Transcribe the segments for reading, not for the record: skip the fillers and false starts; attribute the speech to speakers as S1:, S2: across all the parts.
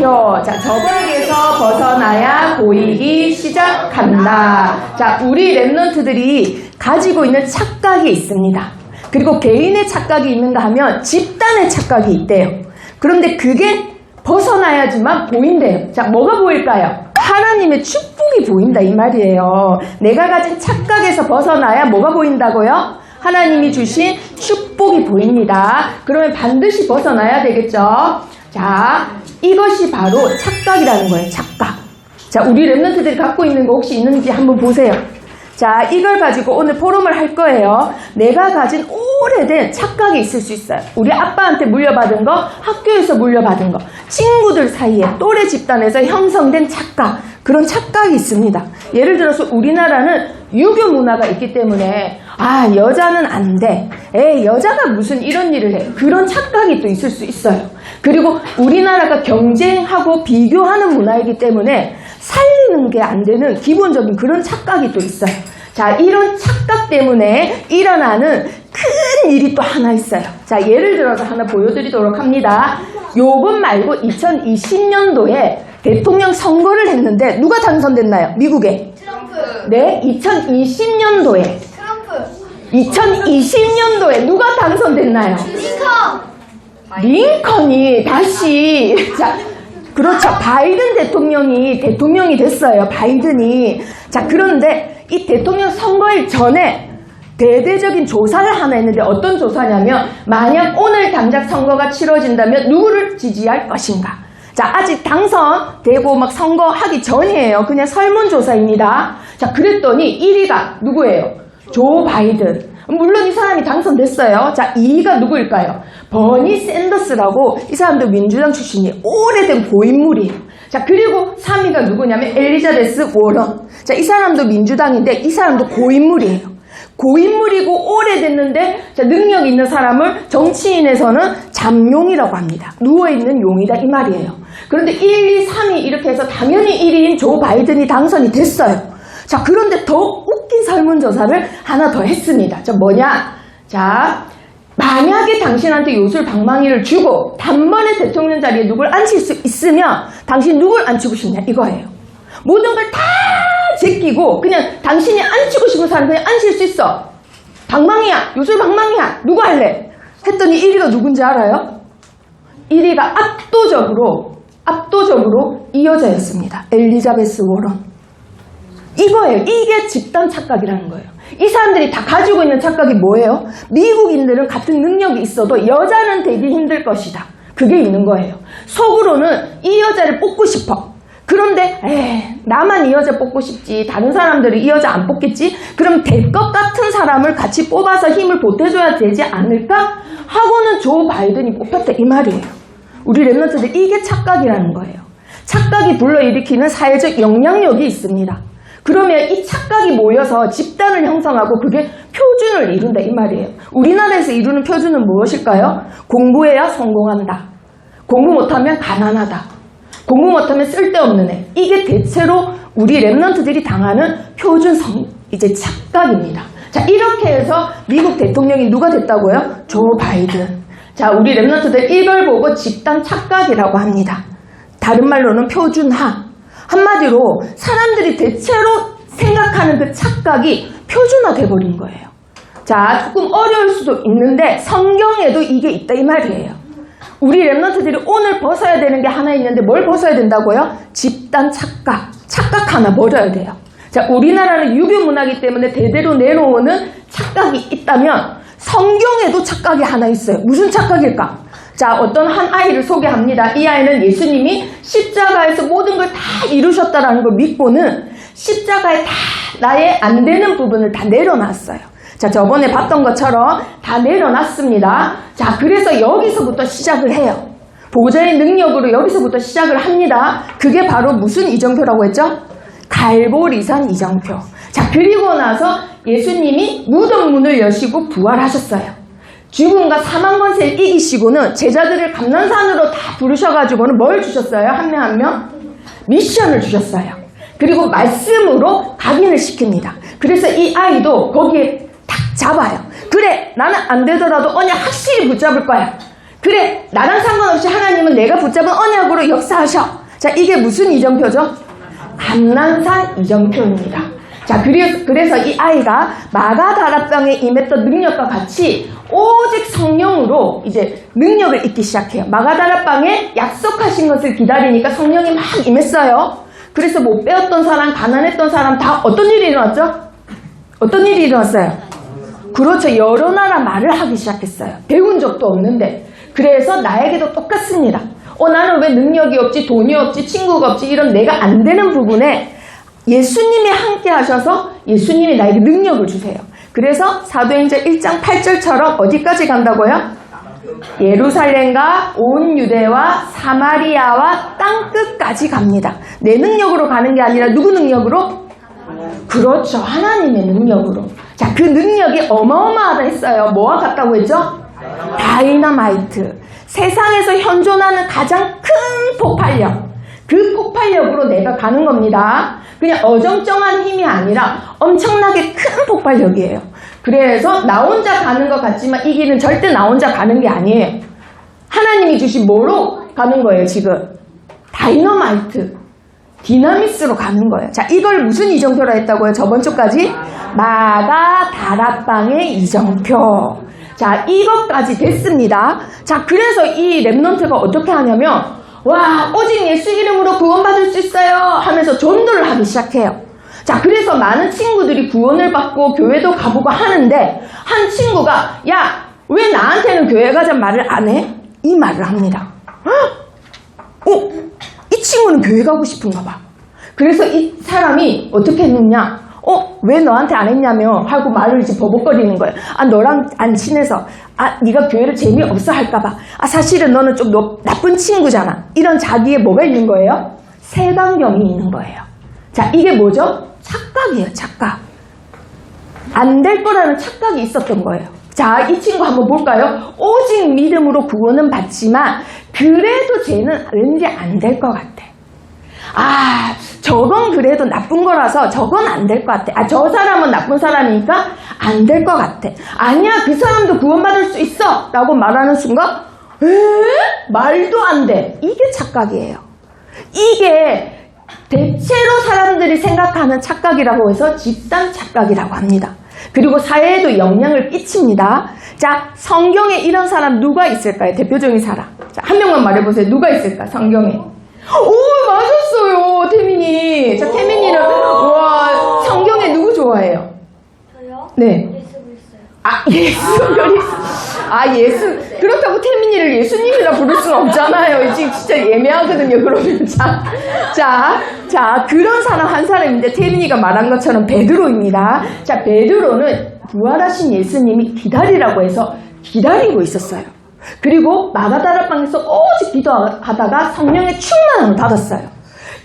S1: 이정표. 자, 저박에서 벗어나야 보이기 시작한다. 자, 우리 랩런트들이 가지고 있는 착각이 있습니다. 그리고 개인의 착각이 있는가 하면 집단의 착각이 있대요. 그런데 그게 벗어나야지만 보인대요. 자, 뭐가 보일까요? 하나님의 축복이 보인다 이 말이에요. 내가 가진 착각에서 벗어나야 뭐가 보인다고요? 하나님이 주신 축복이 보입니다. 그러면 반드시 벗어나야 되겠죠. 자, 이것이 바로 착각이라는 거예요. 착각. 자, 우리 랩런트들이 갖고 있는 거 혹시 있는지 한번 보세요. 자, 이걸 가지고 오늘 포럼을 할 거예요. 내가 가진 오래된 착각이 있을 수 있어요. 우리 아빠한테 물려받은 거, 학교에서 물려받은 거, 친구들 사이에, 또래 집단에서 형성된 착각, 그런 착각이 있습니다. 예를 들어서 우리나라는 유교 문화가 있기 때문에 여자는 안 돼. 여자가 무슨 이런 일을 해. 그런 착각이 또 있을 수 있어요. 그리고 우리나라가 경쟁하고 비교하는 문화이기 때문에 살리는 게 안 되는 기본적인 그런 착각이 또 있어요. 자, 이런 착각 때문에 일어나는 큰 일이 또 하나 있어요. 자, 예를 들어서 하나 보여드리도록 합니다. 요번 말고 2020년도에 대통령 선거를 했는데 누가 당선됐나요? 미국에?
S2: 트럼프.
S1: 네, 2020년도에.
S2: 트럼프.
S1: 2020년도에 누가 당선됐나요? 링컨이 다시, 자, 그렇죠. 바이든 대통령이 됐어요. 바이든이. 자, 그런데 이 대통령 선거일 전에 대대적인 조사를 하나 했는데 어떤 조사냐면 만약 오늘 당장 선거가 치러진다면 누구를 지지할 것인가. 자, 아직 당선되고 막 선거하기 전이에요. 그냥 설문조사입니다. 자, 그랬더니 1위가 누구예요? 조 바이든. 물론 이 사람이 당선됐어요. 자, 2위가 누구일까요? 버니 샌더스라고, 이 사람도 민주당 출신이 오래된 고인물이에요. 자, 그리고 3위가 누구냐면 엘리자베스 워런. 자, 이 사람도 민주당인데 이 사람도 고인물이에요. 고인물이고 오래됐는데, 자, 능력 있는 사람을 정치인에서는 잠용이라고 합니다. 누워있는 용이다 이 말이에요. 그런데 1, 2, 3위 이렇게 해서 당연히 1위인 조 바이든이 당선이 됐어요. 자, 그런데 더 웃긴 설문조사를 하나 더 했습니다. 저 뭐냐? 자, 만약에 당신한테 요술 방망이를 주고 단번에 대통령 자리에 누굴 앉힐 수 있으면 당신 누굴 앉히고 싶냐? 이거예요. 모든 걸 다 제끼고 그냥 당신이 앉히고 싶은 사람 그냥 앉힐 수 있어. 방망이야. 요술 방망이야. 누구 할래? 했더니 1위가 누군지 알아요? 1위가 압도적으로 이 여자였습니다. 엘리자베스 워런. 이거예요. 이게 집단 착각이라는 거예요. 이 사람들이 다 가지고 있는 착각이 뭐예요? 미국인들은 같은 능력이 있어도 여자는 되기 힘들 것이다. 그게 있는 거예요. 속으로는 이 여자를 뽑고 싶어. 그런데 나만 이 여자 뽑고 싶지, 다른 사람들이 이 여자 안 뽑겠지? 그럼 될 것 같은 사람을 같이 뽑아서 힘을 보태줘야 되지 않을까? 하고는 조 바이든이 뽑혔다 이 말이에요. 우리 랩런트들 이게 착각이라는 거예요. 착각이 불러일으키는 사회적 영향력이 있습니다. 그러면 이 착각이 모여서 집단을 형성하고 그게 표준을 이룬다 이 말이에요. 우리나라에서 이루는 표준은 무엇일까요? 공부해야 성공한다. 공부 못하면 가난하다. 공부 못하면 쓸데없는 애. 이게 대체로 우리 랩런트들이 당하는 표준 착각입니다. 자, 이렇게 해서 미국 대통령이 누가 됐다고요? 조 바이든. 자, 우리 랩런트들 이걸 보고 집단 착각이라고 합니다. 다른 말로는 표준화. 한마디로 사람들이 대체로 생각하는 그 착각이 표준화돼 버린 거예요. 자, 조금 어려울 수도 있는데 성경에도 이게 있다 이 말이에요. 우리 랩런트들이 오늘 벗어야 되는 게 하나 있는데 뭘 벗어야 된다고요? 집단 착각. 착각 하나 버려야 돼요. 자, 우리나라는 유교 문화이기 때문에 대대로 내려오는 착각이 있다면 성경에도 착각이 하나 있어요. 무슨 착각일까? 자, 어떤 한 아이를 소개합니다. 이 아이는 예수님이 십자가에서 모든 걸 다 이루셨다라는 걸 믿고는 십자가에 다 나의 안 되는 부분을 다 내려놨어요. 자, 저번에 봤던 것처럼 다 내려놨습니다. 자, 그래서 여기서부터 시작을 해요. 보좌의 능력으로 여기서부터 시작을 합니다. 그게 바로 무슨 이정표라고 했죠? 갈보리산 이정표. 자, 그리고 나서 예수님이 무덤 문을 여시고 부활하셨어요. 죽음과 사망 권세를 이기시고는 제자들을 감난산으로 다 부르셔가지고는 뭘 주셨어요? 한 명 한 명? 미션을 주셨어요. 그리고 말씀으로 각인을 시킵니다. 그래서 이 아이도 거기에 딱 잡아요. 그래, 나는 안 되더라도 언약 확실히 붙잡을 거야. 그래, 나랑 상관없이 하나님은 내가 붙잡은 언약으로 역사하셔. 자, 이게 무슨 이정표죠? 감난산 이정표입니다. 자, 그래서 이 아이가 마가다락방에 임했던 능력과 같이 오직 성령으로 이제 능력을 잊기 시작해요. 마가다락방에 약속하신 것을 기다리니까 성령이 막 임했어요. 그래서 못 배웠던 사람, 가난했던 사람 다 어떤 일이 일어났죠? 어떤 일이 일어났어요? 그렇죠. 여러 나라 말을 하기 시작했어요. 배운 적도 없는데. 그래서 나에게도 똑같습니다. 나는 왜 능력이 없지, 돈이 없지, 친구가 없지, 이런 내가 안 되는 부분에 예수님이 함께 하셔서 예수님이 나에게 능력을 주세요. 그래서 사도행전 1장 8절처럼 어디까지 간다고요? 예루살렘과 온 유대와 사마리아와 땅끝까지 갑니다. 내 능력으로 가는 게 아니라 누구 능력으로? 그렇죠. 하나님의 능력으로. 자, 그 능력이 어마어마하다 했어요. 뭐와 같다고 했죠? 다이너마이트. 세상에서 현존하는 가장 큰 폭발력. 그 폭발력으로 내가 가는 겁니다. 그냥 어정쩡한 힘이 아니라 엄청나게 큰 폭발력이에요. 그래서 나 혼자 가는 것 같지만 이 길은 절대 나 혼자 가는 게 아니에요. 하나님이 주신 뭐로 가는 거예요, 지금? 다이너마이트. 디나미스로 가는 거예요. 자, 이걸 무슨 이정표라 했다고요? 저번 주까지? 마가 다락방의 이정표. 자, 이것까지 됐습니다. 자, 그래서 이 렘넌트가 어떻게 하냐면, 와, 오직 예수 이름으로 구원받을 수 있어요 하면서 전도를 하기 시작해요. 자, 그래서 많은 친구들이 구원을 받고 교회도 가보고 하는데, 한 친구가, 야, 왜 나한테는 교회 가자 말을 안 해? 이 말을 합니다. 이 친구는 교회 가고 싶은가 봐. 그래서 이 사람이 어떻게 했느냐? 왜 너한테 안 했냐며 하고 말을 이제 버벅거리는 거예요. 너랑 안 친해서. 네가 교회를 재미없어 할까 봐. 사실은 너는 좀 나쁜 친구잖아. 이런 자기의 뭐가 있는 거예요? 색안경이 있는 거예요. 자, 이게 뭐죠? 착각이에요, 착각. 안 될 거라는 착각이 있었던 거예요. 자, 이 친구 한번 볼까요? 오직 믿음으로 구원은 받지만 그래도 쟤는 왠지 안 될 것 같아. 저건 그래도 나쁜 거라서 저건 안 될 것 같아. 저 사람은 나쁜 사람이니까 안 될 것 같아. 아니야, 그 사람도 구원받을 수 있어 라고 말하는 순간 말도 안 돼. 이게 착각이에요. 이게 대체로 사람들이 생각하는 착각이라고 해서 집단 착각이라고 합니다. 그리고 사회에도 영향을 끼칩니다. 자, 성경에 이런 사람 누가 있을까요? 대표적인 사람. 자, 한 명만 말해보세요. 누가 있을까? 성경에. 오, 맞았어요, 태민이. 자, 태민이는, 와, 성경에 누구 좋아해요?
S2: 저요?
S1: 네.
S2: 예수 그리스도요.
S1: 예수. 그렇다고 태민이를 예수님이라 부를 수는 없잖아요. 지금 진짜 예매하거든요, 그러면. 자, 그런 사람 한 사람인데, 태민이가 말한 것처럼 베드로입니다. 자, 베드로는 부활하신 예수님이 기다리라고 해서 기다리고 있었어요. 그리고 마가다락방에서 오직 기도하다가 성령의 충만함을 받았어요.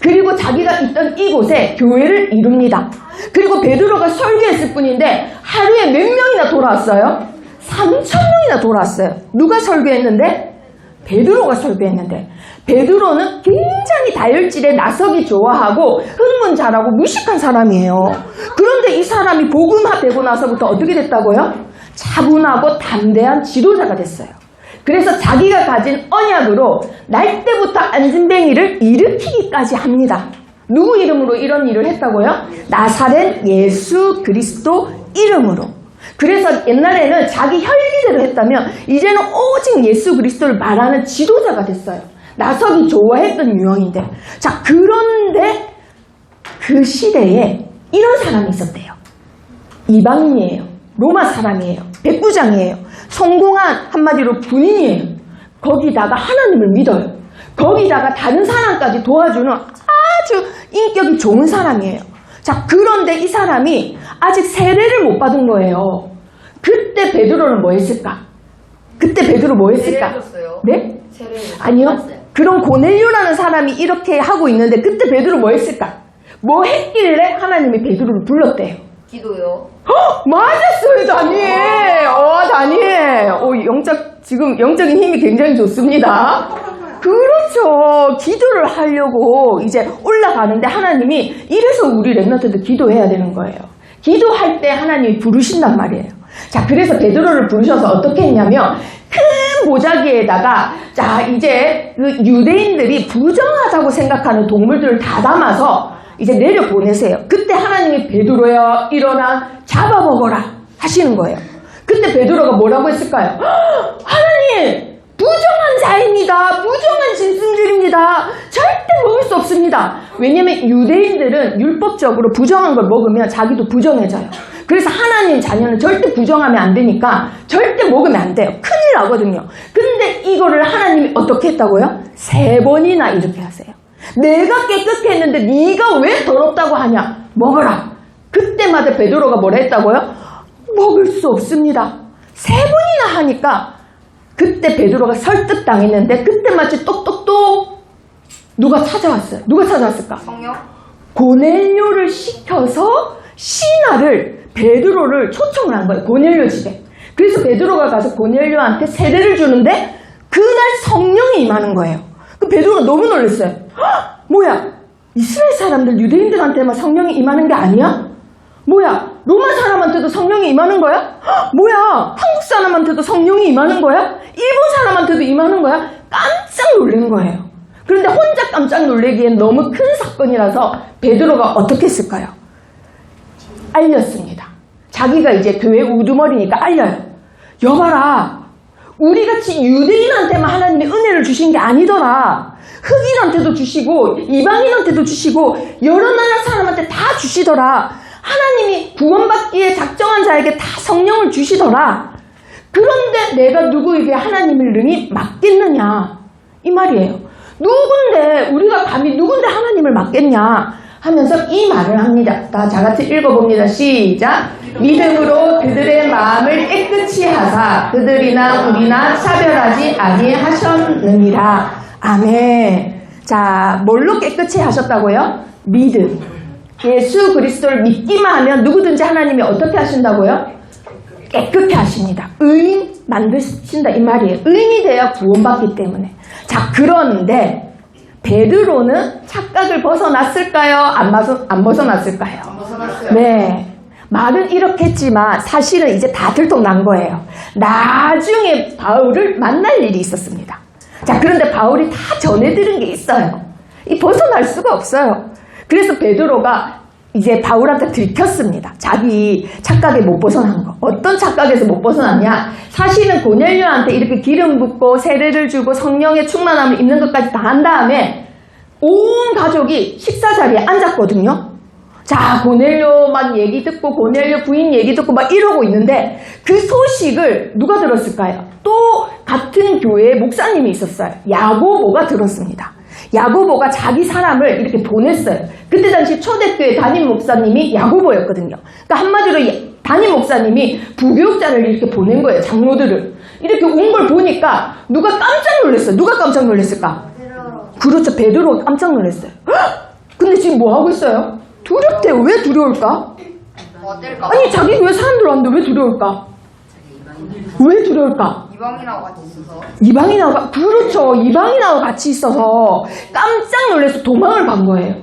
S1: 그리고 자기가 있던 이곳에 교회를 이룹니다. 그리고 베드로가 설교했을 뿐인데 하루에 몇 명이나 돌아왔어요? 3,000명이나 돌아왔어요. 누가 설교했는데? 베드로가 설교했는데, 베드로는 굉장히 다혈질에 나서기 좋아하고 흥분 잘하고 무식한 사람이에요. 그런데 이 사람이 복음화되고 나서부터 어떻게 됐다고요? 차분하고 담대한 지도자가 됐어요. 그래서 자기가 가진 언약으로 날 때부터 안진뱅이를 일으키기까지 합니다. 누구 이름으로 이런 일을 했다고요? 나사렛 예수 그리스도 이름으로. 그래서 옛날에는 자기 혈기대로 했다면 이제는 오직 예수 그리스도를 말하는 지도자가 됐어요. 나서기 좋아했던 유형인데. 자, 그런데 그 시대에 이런 사람이 있었대요. 이방인이에요. 로마 사람이에요. 백부장이에요. 성공한 한마디로 군인이에요. 거기다가 하나님을 믿어요. 거기다가 다른 사람까지 도와주는 아주 인격이 좋은 사람이에요. 자, 그런데 이 사람이 아직 세례를 못 받은 거예요. 그때 베드로는 뭐 했을까? 그때 베드로 뭐 했을까? 네? 아니요. 그런 고넬료라는 사람이 이렇게 하고 있는데 그때 베드로 뭐 했을까? 뭐 했길래 하나님이 베드로를 불렀대요?
S2: 기도요.
S1: 맞았어요, 다니엘. 다니엘. 지금 영적인 힘이 굉장히 좋습니다. 그렇죠. 기도를 하려고 이제 올라가는데 하나님이 이래서 우리 렘넌트들 기도해야 되는 거예요. 기도할 때 하나님이 부르신단 말이에요. 자, 그래서 베드로를 부르셔서 어떻게 했냐면 큰 보자기에다가 자 이제 그 유대인들이 부정하다고 생각하는 동물들을 다 담아서 이제 내려보내세요. 그때 하나님이 베드로야 일어나 잡아먹어라 하시는 거예요. 그때 베드로가 뭐라고 했을까요? 하나님 부정한 자입니다. 부정한 짐승들입니다. 절대 먹을 수 없습니다. 왜냐면 유대인들은 율법적으로 부정한 걸 먹으면 자기도 부정해져요. 그래서 하나님 자녀는 절대 부정하면 안 되니까 절대 먹으면 안 돼요. 큰일 나거든요. 근데 이거를 하나님이 어떻게 했다고요? 3번이나 이렇게 하세요. 내가 깨끗게 했는데 네가 왜 더럽다고 하냐? 먹어라. 그때마다 베드로가 뭐라 했다고요? 먹을 수 없습니다. 3번이나 하니까 그때 베드로가 설득당했는데 그때 마치 똑똑똑 누가 찾아왔어요. 누가 찾아왔을까?
S2: 성령?
S1: 고넬료를 시켜서 신하를 베드로를 초청을 한 거예요. 고넬료 집에. 그래서 베드로가 가서 고넬료한테 세례를 주는데 그날 성령이 임하는 거예요. 그 베드로가 너무 놀랐어요. 헉! 뭐야? 이스라엘 사람들 유대인들한테만 성령이 임하는 게 아니야? 뭐야? 로마 사람한테도 성령이 임하는 거야? 헉! 뭐야? 한국 사람한테도 성령이 임하는 거야? 일본 사람한테도 임하는 거야? 깜짝 놀란 거예요. 그런데 혼자 깜짝 놀라기엔 너무 큰 사건이라서 베드로가 어떻게 했을까요? 알렸습니다. 자기가 이제 교회 우두머리니까 알려요. 여봐라. 우리같이 유대인한테만 하나님이 은혜를 주신 게 아니더라. 흑인한테도 주시고 이방인한테도 주시고 여러 나라 사람한테 다 주시더라. 하나님이 구원받기에 작정한 자에게 다 성령을 주시더라. 그런데 내가 누구에게 하나님을 능히 맡겠느냐 이 말이에요. 누군데 우리가 감히 누군데 하나님을 맡겠냐 하면서 이 말을 합니다. 다 같이 읽어봅니다. 시작. 믿음으로 그들의 마음을 깨끗이 하사 그들이나 우리나 차별하지 아니하셨느니라. 아멘. 자, 뭘로 깨끗이 하셨다고요? 믿음. 예수 그리스도를 믿기만 하면 누구든지 하나님이 어떻게 하신다고요? 깨끗게 하십니다. 의인 만드신다 이 말이에요. 의인이 돼야 구원받기 때문에. 자, 그런데 베드로는 착각을 벗어났을까요? 안 벗어났을까요?
S2: 안 벗어났어요.
S1: 네. 말은 이렇게 했지만 사실은 이제 다 들통난 거예요. 나중에 바울을 만날 일이 있었습니다. 자, 그런데 바울이 다 전해들은 게 있어요. 이 벗어날 수가 없어요. 그래서 베드로가 이제 바울한테 들켰습니다. 자기 착각에 못 벗어난 거. 어떤 착각에서 못 벗어났냐? 사실은 고넬료한테 이렇게 기름 붓고 세례를 주고 성령의 충만함을 입는 것까지 다 한 다음에 온 가족이 식사 자리에 앉았거든요. 자, 고넬료만 얘기 듣고 고넬료 부인 얘기 듣고 막 이러고 있는데 그 소식을 누가 들었을까요? 또 같은 교회에 목사님이 있었어요. 야고보가 들었습니다. 야고보가 자기 사람을 이렇게 보냈어요. 그때 당시 초대교회 담임 목사님이 야고보였거든요. 그러니까 한마디로 담임 목사님이 부교육자를 이렇게 보낸 거예요. 장로들을. 이렇게 온 걸 보니까 누가 깜짝 놀랐어요. 누가 깜짝 놀랐을까? 그렇죠. 베드로가 깜짝 놀랐어요. 헉! 근데 지금 뭐 하고 있어요? 두렵대요. 왜 두려울까?
S2: 어딜까?
S1: 아니 자기 교회 사람들 왔는데 왜 두려울까? 왜 두려울까?
S2: 이방인하고 같이 있어서.
S1: 이방인하고 그렇죠. 이방인하고 같이 있어서 깜짝 놀라서 도망을 간 거예요.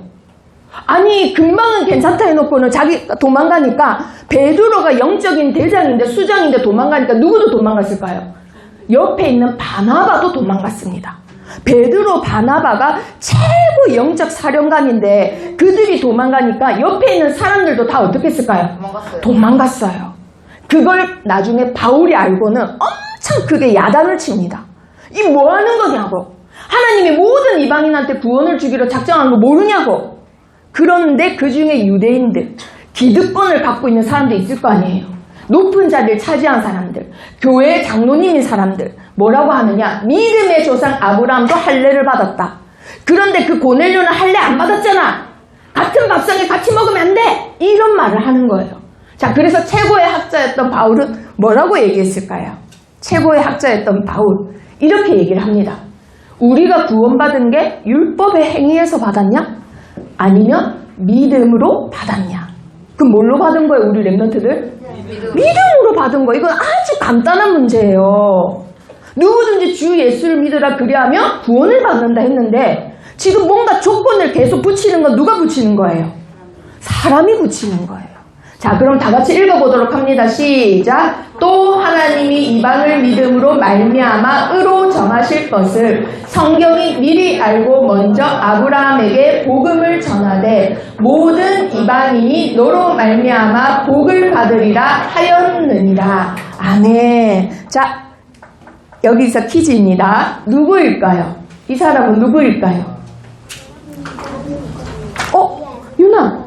S1: 아니 금방은 괜찮다 해놓고는 자기 도망가니까 베드로가 영적인 대장인데 수장인데 도망가니까 누구도 도망갔을까요? 옆에 있는 바나바도 도망갔습니다. 베드로 바나바가 최고 영적 사령관인데 그들이 도망가니까 옆에 있는 사람들도 다 어떻게 했을까요? 도망갔어요. 그걸 나중에 바울이 알고는 엄청 크게 야단을 칩니다. 이 뭐 하는 거냐고. 하나님이 모든 이방인한테 구원을 주기로 작정한 거 모르냐고. 그런데 그 중에 유대인들, 기득권을 갖고 있는 사람도 있을 거 아니에요. 높은 자리를 차지한 사람들, 교회의 장로님인 사람들 뭐라고 하느냐? 믿음의 조상 아브라함도 할례를 받았다. 그런데 그 고넬료는 할례 안 받았잖아. 같은 밥상에 같이 먹으면 안 돼. 이런 말을 하는 거예요. 자, 그래서 최고의 학자였던 바울은 뭐라고 얘기했을까요? 최고의 학자였던 바울 이렇게 얘기를 합니다. 우리가 구원받은 게 율법의 행위에서 받았냐? 아니면 믿음으로 받았냐? 그럼 뭘로 받은 거예요, 우리 랩런트들? 믿음으로 받은 거. 이건 아주 간단한 문제예요. 누구든지 주 예수를 믿으라 그리하면 구원을 받는다 했는데 지금 뭔가 조건을 계속 붙이는 건 누가 붙이는 거예요? 사람이 붙이는 거예요. 자, 그럼 다 같이 읽어보도록 합니다. 시작. 또 하나님이 이방을 믿음으로 말미암아 의로 정하실 것을 성경이 미리 알고 먼저 아브라함에게 복음을 전하되 모든 이방인이 너로 말미암아 복을 받으리라 하였느니라. 아멘. 자, 여기서 퀴즈입니다. 누구일까요? 이 사람은 누구일까요? 유나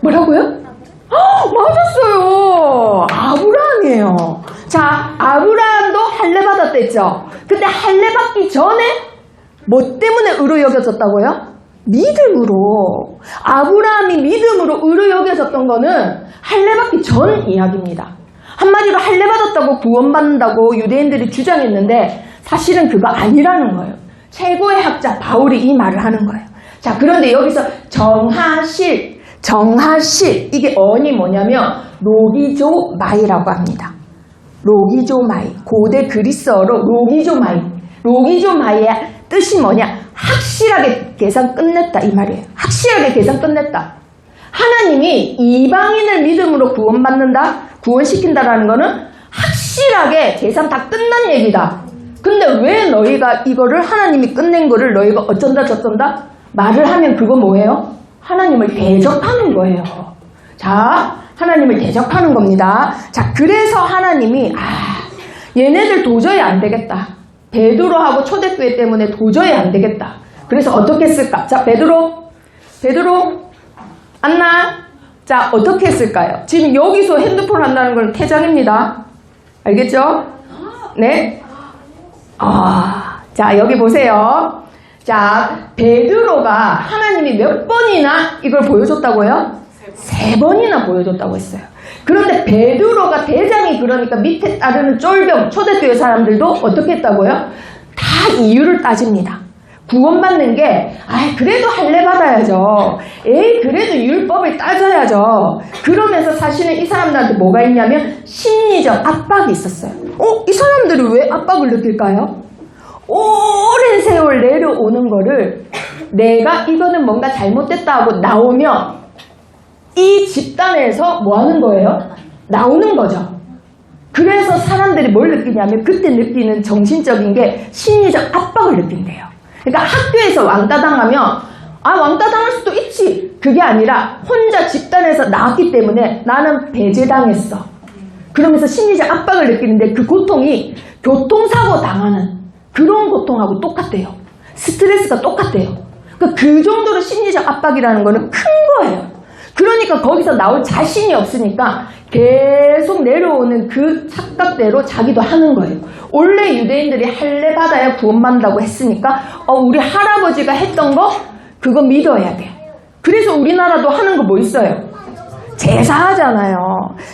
S1: 뭐라고요? 맞았어요. 아브라함이에요. 자, 아브라함도 할례 받았댔죠. 근데 할례 받기 전에 뭐 때문에 의로 여겨졌다고요? 믿음으로. 아브라함이 믿음으로 의로 여겨졌던 거는 할례 받기 전 이야기입니다. 한마디로 할례 받았다고 구원받는다고 유대인들이 주장했는데 사실은 그거 아니라는 거예요. 최고의 학자 바울이 이 말을 하는 거예요. 자, 그런데 여기서 정하실 이게 언이 뭐냐면 로기조마이라고 합니다. 로기조마이, 고대 그리스어로 로기조마이의 뜻이 뭐냐? 확실하게 계산 끝냈다 이 말이에요. 확실하게 계산 끝냈다. 하나님이 이방인을 믿음으로 구원시킨다라는 거는 확실하게 계산 다 끝난 얘기다. 근데 왜 너희가 이거를 하나님이 끝낸 거를 너희가 어쩐다 저쩐다 말을 하면 그거 뭐예요? 하나님을 대적하는 거예요. 자, 하나님을 대적하는 겁니다. 자, 그래서 하나님이 얘네들 도저히 안 되겠다. 베드로하고 초대교회 때문에 도저히 안 되겠다. 그래서 어떻게 했을까? 자, 베드로 안나. 자, 어떻게 했을까요? 지금 여기서 핸드폰 한다는 건 퇴장입니다. 알겠죠? 네. 자, 여기 보세요. 자, 베드로가 하나님이 몇 번이나 이걸 보여줬다고요? 3번이나 보여줬다고 했어요. 그런데 베드로가 대장이 그러니까 밑에 따르는 쫄병 초대교회 사람들도 어떻게 했다고요? 다 이유를 따집니다. 구원받는 게 그래도 할례 받아야죠. 그래도 율법을 따져야죠. 그러면서 사실은 이 사람들한테 뭐가 있냐면 심리적 압박이 있었어요. 이 사람들이 왜 압박을 느낄까요? 오랜 세월 내려오는 거를 내가 이거는 뭔가 잘못됐다 하고 나오면 이 집단에서 뭐 하는 거예요? 나오는 거죠. 그래서 사람들이 뭘 느끼냐면 그때 느끼는 정신적인 게 심리적 압박을 느낀대요. 그러니까 학교에서 왕따 당하면 왕따 당할 수도 있지. 그게 아니라 혼자 집단에서 나왔기 때문에 나는 배제당했어. 그러면서 심리적 압박을 느끼는데 그 고통이 교통사고 당하는 그런 고통하고 똑같대요. 스트레스가 똑같대요. 그러니까 그 정도로 심리적 압박이라는 거는 큰 거예요. 그러니까 거기서 나올 자신이 없으니까 계속 내려오는 그 착각대로 자기도 하는 거예요. 원래 유대인들이 할례 받아야 구원받는다고 했으니까 우리 할아버지가 했던 거 그거 믿어야 돼. 그래서 우리나라도 하는 거 뭐 있어요? 제사하잖아요.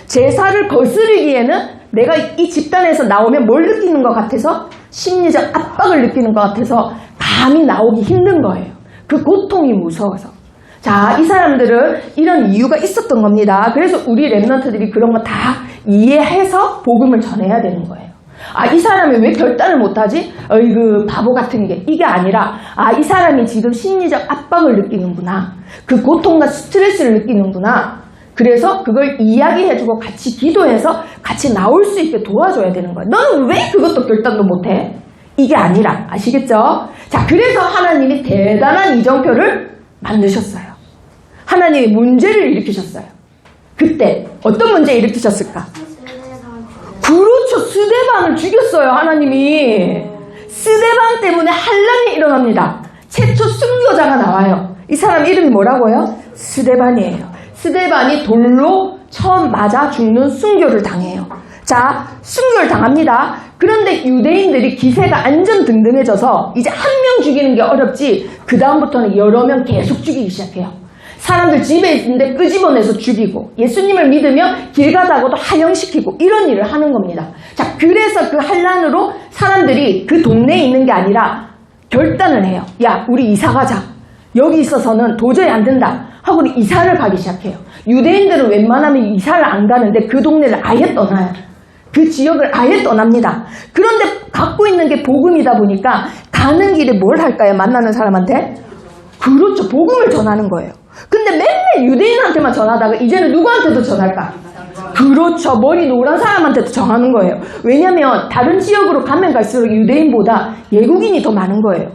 S1: 제사를 거스르기에는 내가 이 집단에서 나오면 뭘 느끼는 것 같아서? 심리적 압박을 느끼는 것 같아서 감히 나오기 힘든 거예요. 그 고통이 무서워서. 자, 이 사람들은 이런 이유가 있었던 겁니다. 그래서 우리 랩런트들이 그런 거 다 이해해서 복음을 전해야 되는 거예요. 이 사람이 왜 결단을 못하지? 어이구 바보 같은 게 이게 아니라 이 사람이 지금 심리적 압박을 느끼는구나. 그 고통과 스트레스를 느끼는구나. 그래서 그걸 이야기해주고 같이 기도해서 같이 나올 수 있게 도와줘야 되는 거예요. 너는 왜 그것도 결단도 못해? 이게 아니라. 아시겠죠? 자, 그래서 하나님이 대단한 이정표를 만드셨어요. 하나님이 문제를 일으키셨어요. 그때 어떤 문제 일으키셨을까? 그렇죠. 스데반을 죽였어요. 하나님이. 스데반 때문에 환란이 일어납니다. 최초 순교자가 나와요. 이 사람 이름이 뭐라고요? 스데반이에요. 스데반이 돌로 처음 맞아 죽는 순교를 당해요. 자, 순교를 당합니다. 그런데 유대인들이 기세가 안전등등해져서 이제 한 명 죽이는 게 어렵지 그 다음부터는 여러 명 계속 죽이기 시작해요. 사람들 집에 있는데 끄집어내서 죽이고 예수님을 믿으면 길 가다가도 하형시키고 이런 일을 하는 겁니다. 자, 그래서 그 환란으로 사람들이 그 동네에 있는 게 아니라 결단을 해요. 야, 우리 이사 가자. 여기 있어서는 도저히 안 된다 하고 이사를 가기 시작해요. 유대인들은 웬만하면 이사를 안 가는데 그 동네를 아예 떠나요. 그 지역을 아예 떠납니다. 그런데 갖고 있는 게 복음이다 보니까 가는 길에 뭘 할까요? 만나는 사람한테? 그렇죠. 복음을 전하는 거예요. 근데 맨날 유대인한테만 전하다가 이제는 누구한테도 전할까? 그렇죠. 머리 노란 사람한테도 전하는 거예요. 왜냐면 다른 지역으로 가면 갈수록 유대인보다 외국인이 더 많은 거예요.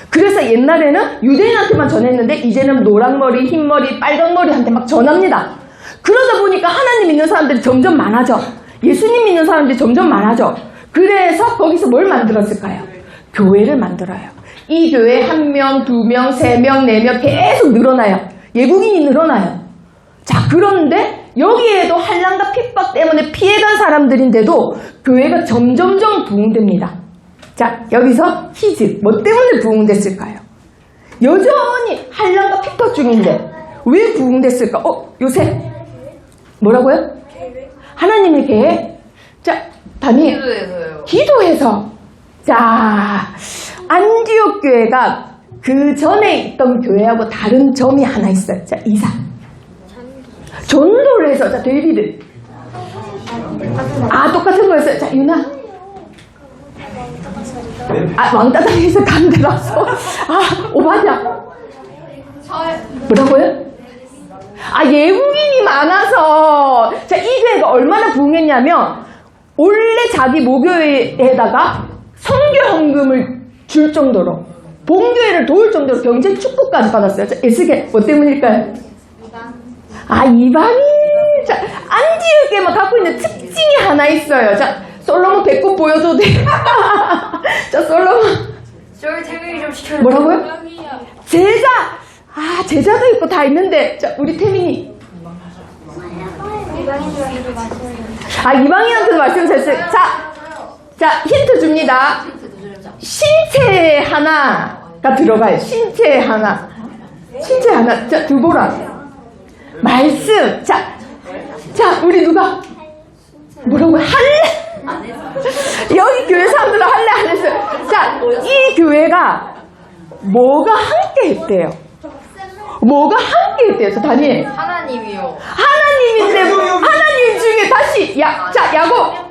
S1: 그래서 옛날에는 유대인한테만 전했는데 이제는 노란머리, 흰머리, 빨간머리한테 막 전합니다. 그러다 보니까 하나님 믿는 사람들이 점점 많아져. 예수님 믿는 사람들이 점점 많아져. 그래서 거기서 뭘 만들었을까요? 교회를 만들어요. 이 교회 1명, 2명, 3명, 4명 계속 늘어나요. 외국인이 늘어나요. 자, 그런데 여기에도 환난과 핍박 때문에 피해간 사람들인데도 교회가 점점점 부흥됩니다. 자, 여기서 퀴즈. 뭐 때문에 부흥됐을까요? 여전히 환난과 핍박 중인데 왜 부흥됐을까? 요새 뭐라고요? 하나님의 계획. 자, 담임.
S2: 기도해서요.
S1: 기도해서. 자, 안디옥 교회가 그 전에 있던 교회하고 다른 점이 하나 있어요. 자, 이사. 전도를 해서. 자, 데이비드. 똑같은 거였어요. 자, 유나. 왕따당에서 간대라서. 오바냐. 뭐라고요? 외국인이 많아서. 자, 이 교회가 얼마나 부흥했냐면, 원래 자기 모교회에다가 선교 헌금을 줄 정도로, 본교회를 도울 정도로 경제 축복까지 받았어요. 자, 에스겔, 뭐 때문일까요? 이방인. 자, 안디옥에만 갖고 있는 특징이 하나 있어요. 자, 솔로몬 배꼽 보여줘도 돼요. 자, 솔로몬.
S2: 저희 태민이 좀 시켜요.
S1: 뭐라고요? 제자. 제자도 있고 다 있는데. 자, 우리 태민이. 이방인한테도 말씀하셨어요. 자, 힌트 줍니다. 신체 하나가 들어가요. 신체 하나. 자, 두보라. 말씀. 자, 우리 누가? 뭐라고요? 할래? 여기 교회 사람들은 할래 안 했어요. 자, 이 교회가 뭐가 함께 했대요? 뭐가 함께 했대요? 저 다니엘.
S2: 하나님이요.
S1: 하나님인데, 하나님 중에 다시, 야곱.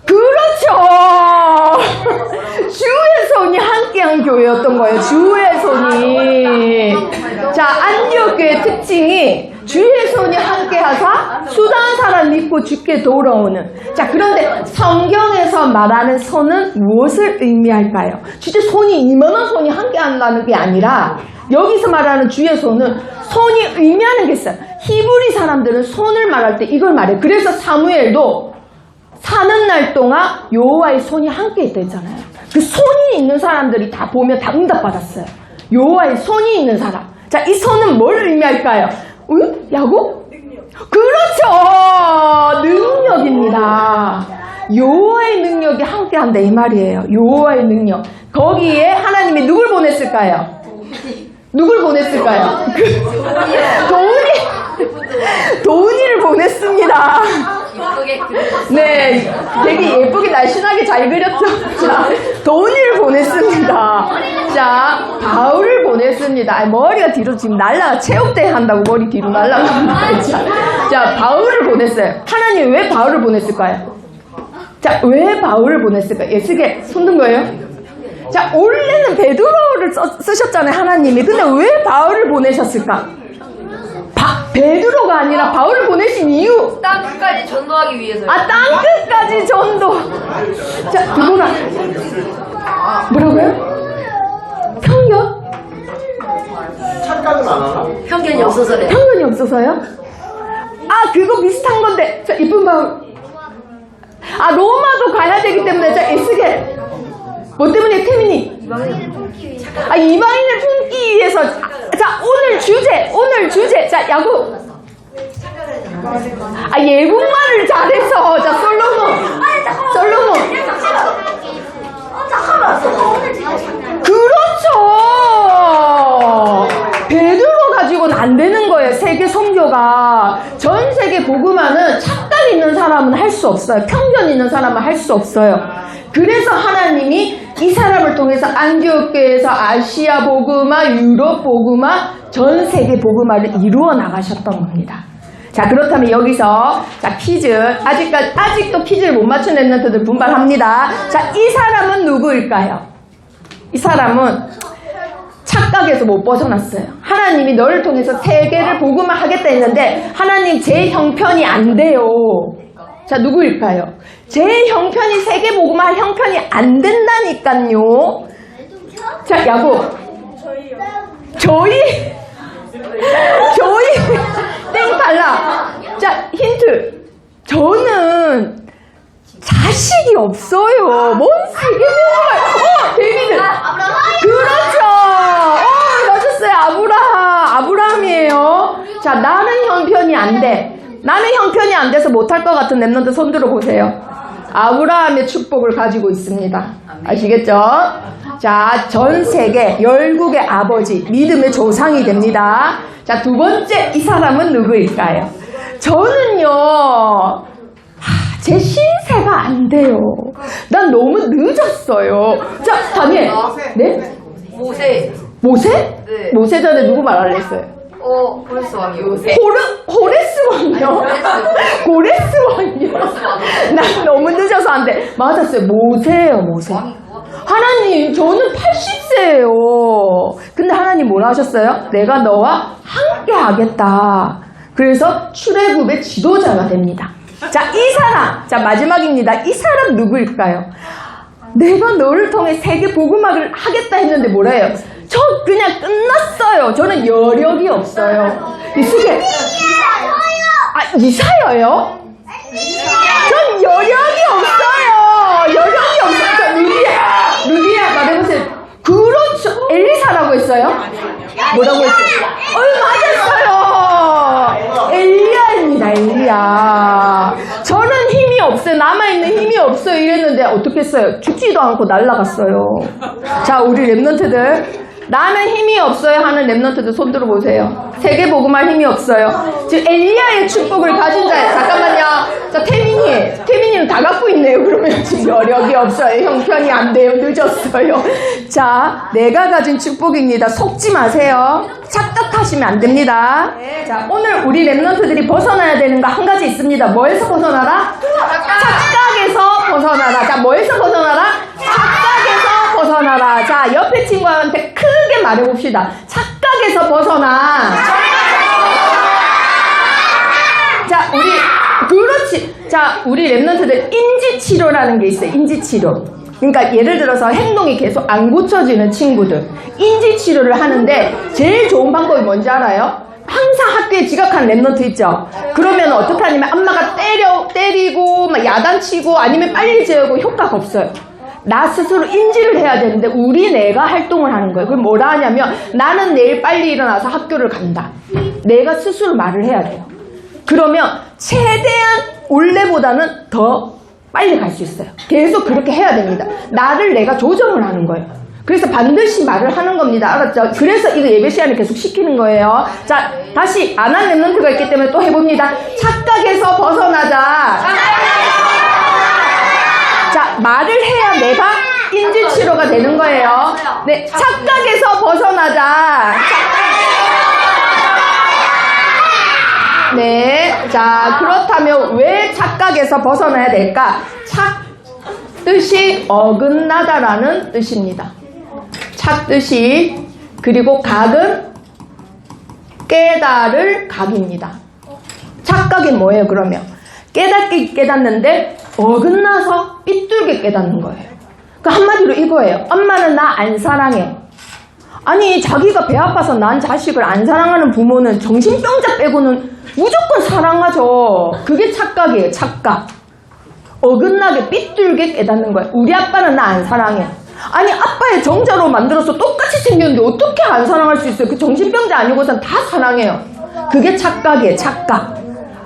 S1: 그렇죠. 주의 손이 함께한 교회였던 거예요. 주의 손이. 자, 안디옥 교회의 특징이 주의 손이 함께하사 수다한 사람 믿고 죽게 돌아오는. 자, 그런데 성경에서 말하는 손은 무엇을 의미할까요? 진짜 손이 이만한 손이 함께한다는 게 아니라 여기서 말하는 주의 손은 손이 의미하는 게 있어요. 히브리 사람들은 손을 말할 때 이걸 말해요. 그래서 사무엘도 사는 날 동안 여호와의 손이 함께 있다 했잖아요. 그 손이 있는 사람들이 다 보면 다 응답받았어요. 여호와의 손이 있는 사람. 자, 이 손은 뭘 의미할까요? 야곱? 그렇죠. 능력입니다. 여호와의 능력이 함께한다 이 말이에요. 여호와의 능력. 거기에 하나님이 누굴 보냈을까요? 누굴 보냈을까요? 도훈이를 보냈습니다. 네, 되게 예쁘게 날씬하게 잘 그렸죠? 자, 도훈이를 보냈습니다. 자, 바울을 보냈습니다. 머리가 뒤로 지금 날라가, 체육대회 한다고 머리 뒤로 날라갑니다. 자, 바울을 보냈어요. 하나님이 왜 바울을 보냈을까요? 자, 왜 바울을 보냈을까요? 예수께 손든 거예요? 자, 원래는 베드로를 쓰셨잖아요, 하나님이. 근데 왜 바울을 보내셨을까? 베드로가 아니라 바울을 보내신 이유.
S2: 땅 끝까지 전도하기 위해서요.
S1: 땅 끝까지 전도. 자, 누구나. 뭐라고요? 편견?
S3: 착각은 안 하나?
S2: 편견이 없어서래요.
S1: 편견이 없어서요? 그거 비슷한 건데. 자, 이쁜 바울. 로마도 가야 되기 때문에. 자, 에스겔. 뭐 때문에 태민이? 이방인을 품기 위해서. 자, 오늘 주제. 자, 야구. 예국말을 잘해서. 자, 솔로몬. 그렇죠. 베드로 가지고는 안 되는 거예요. 세계 선교가. 전 세계 복음화는 착각 있는 사람은 할 수 없어요. 편견 있는 사람은 할 수 없어요. 그래서 하나님이 이 사람을 통해서 안디옥 교회에서 아시아 복음화, 유럽 복음화, 전 세계 복음화를 이루어 나가셨던 겁니다. 자, 그렇다면 여기서 퀴즈. 아직도 퀴즈를 못 맞춘 랩런트들 분발합니다. 자, 이 사람은 누구일까요? 이 사람은 착각에서 못 벗어났어요. 하나님이 너를 통해서 세계를 복음화 하겠다 했는데 하나님 제 형편이 안 돼요. 자, 누구일까요? 제 형편이 세계 복음화 할 형편이 안 된다니까요. 자, 야구. 저희 땡 달라. 자, 힌트. 저는 자식이 없어요. 뭔 세계 복음화? 데이비드. 그렇죠. 맞았어요. 아브라함이에요. 자, 나는 형편이 안 돼. 나는 형편이 안 돼서 못할 것 같은 랩런트 손 들어보세요. 아브라함의 축복을 가지고 있습니다. 아시겠죠? 자, 전 세계 열국의 아버지, 믿음의 조상이 됩니다. 자, 두 번째 이 사람은 누구일까요? 저는요, 제 신세가 안 돼요. 난 너무 늦었어요. 자, 다니엘. 네?
S2: 모세.
S1: 모세?
S2: 네.
S1: 모세 전에 누구 말하려 했어요?
S2: 호레스 왕이요.
S1: 호레스 왕이요? 고레스 왕이요? 난 너무 늦어서 안 돼. 맞았어요. 모세예요, 모세. 하나님, 저는 80세예요. 근데 하나님 뭐라 하셨어요? 내가 너와 함께 하겠다. 그래서 출애굽의 지도자가 됩니다. 자, 이 사람. 자, 마지막입니다. 이 사람 누구일까요? 내가 너를 통해 세계 복음화를 하겠다 했는데 뭐래요? 저 그냥 끝났어요. 저는 여력이 없어요. 이수계. 이사여요? 전 여력이 없어요. 여력이 없어요. 저 루디야 말해보세요. 그렇죠. 엘리사라고 했어요? 뭐라고 했어요? 맞았어요. 엘리야입니다. 엘리야. 저는 힘이 없어요. 남아있는 힘이 없어요. 이랬는데 어떻게 했어요? 죽지도 않고 날아갔어요. 자, 우리 랩런트들. 나는 힘이 없어요 하는 랩런트들 손 들어보세요. 세계 복음할 힘이 없어요. 지금 엘리야의 축복을 가진 자예요. 잠깐만요. 자, 태민이는 다 갖고 있네요. 그러면 지금 여력이 없어요. 형편이 안 돼요. 늦었어요. 자, 내가 가진 축복입니다. 속지 마세요. 착각하시면 안 됩니다. 자, 오늘 우리 랩런트들이 벗어나야 되는 거 한 가지 있습니다. 뭐에서 벗어나라? 착각에서 벗어나라. 자, 뭐에서 벗어나라? 착각에서 벗어나라. 자, 옆에 친구한테 크게 말해봅시다. 착각에서 벗어나. 자, 그렇지. 자, 우리 랩런트들 인지치료라는 게 있어요. 인지치료. 그러니까 예를 들어서 행동이 계속 안 고쳐지는 친구들. 인지치료를 하는데 제일 좋은 방법이 뭔지 알아요? 항상 학교에 지각한 랩런트 있죠? 그러면 어떻게 하냐면 엄마가 때리고 막 야단치고 아니면 빨리 재우고 효과가 없어요. 나 스스로 인지를 해야 되는데 우리 뇌가 활동을 하는 거예요. 그럼 뭐라 하냐면 나는 내일 빨리 일어나서 학교를 간다. 내가 스스로 말을 해야 돼요. 그러면 최대한 원래보다는 더 빨리 갈 수 있어요. 계속 그렇게 해야 됩니다. 나를 내가 조정을 하는 거예요. 그래서 반드시 말을 하는 겁니다. 알았죠? 그래서 이거 예배 시간에 계속 시키는 거예요. 자, 다시 안 한 랩런트가 있기 때문에 또 해봅니다. 착각에서 벗어나자. 자, 말을 해야 내가 인지치료가 되는 거예요. 네, 착각에서 벗어나자. 네, 자, 그렇다면 왜 착각에서 벗어나야 될까? 뜻이 어긋나다라는 뜻입니다. 뜻이. 그리고 각은 깨달을 각입니다. 착각이 뭐예요, 그러면? 깨닫는데 어긋나서 삐뚤게 깨닫는 거예요. 그 한마디로 이거예요. 엄마는 나 안 사랑해. 아니, 자기가 배 아파서 난 자식을 안 사랑하는 부모는 정신병자 빼고는 무조건 사랑하죠. 그게 착각이에요. 착각. 어긋나게 삐뚤게 깨닫는 거예요. 우리 아빠는 나 안 사랑해. 아니, 아빠의 정자로 만들어서 똑같이 생겼는데 어떻게 안 사랑할 수 있어요? 그 정신병자 아니고선 다 사랑해요. 그게 착각이에요. 착각.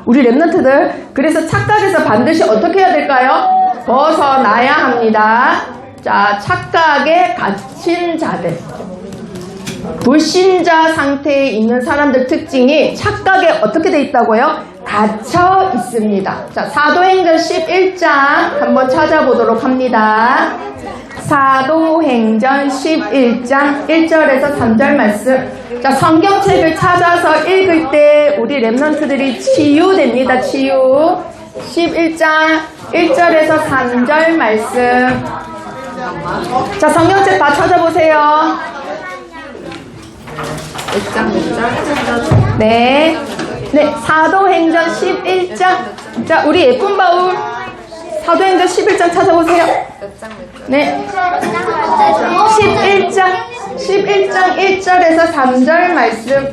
S1: 우리 랩런트들, 그래서 착각에서 반드시 어떻게 해야 될까요? 벗어나야 합니다. 자, 착각에 갇힌 자들. 불신자 상태에 있는 사람들 특징이 착각에 어떻게 돼 있다고요? 갇혀 있습니다. 자, 사도행전 11장 한번 찾아보도록 합니다. 사도행전 11장 1절에서 3절 말씀. 자, 성경책을 찾아서 읽을 때 우리 랩런트들이 치유됩니다. 치유. 11장 1절에서 3절 말씀. 자, 성경책 다 찾아보세요. 네. 네, 사도행전 11장. 자, 우리 예쁜 바울. 사도행전 11장 찾아보세요. 네. 11장 1절에서 3절 말씀.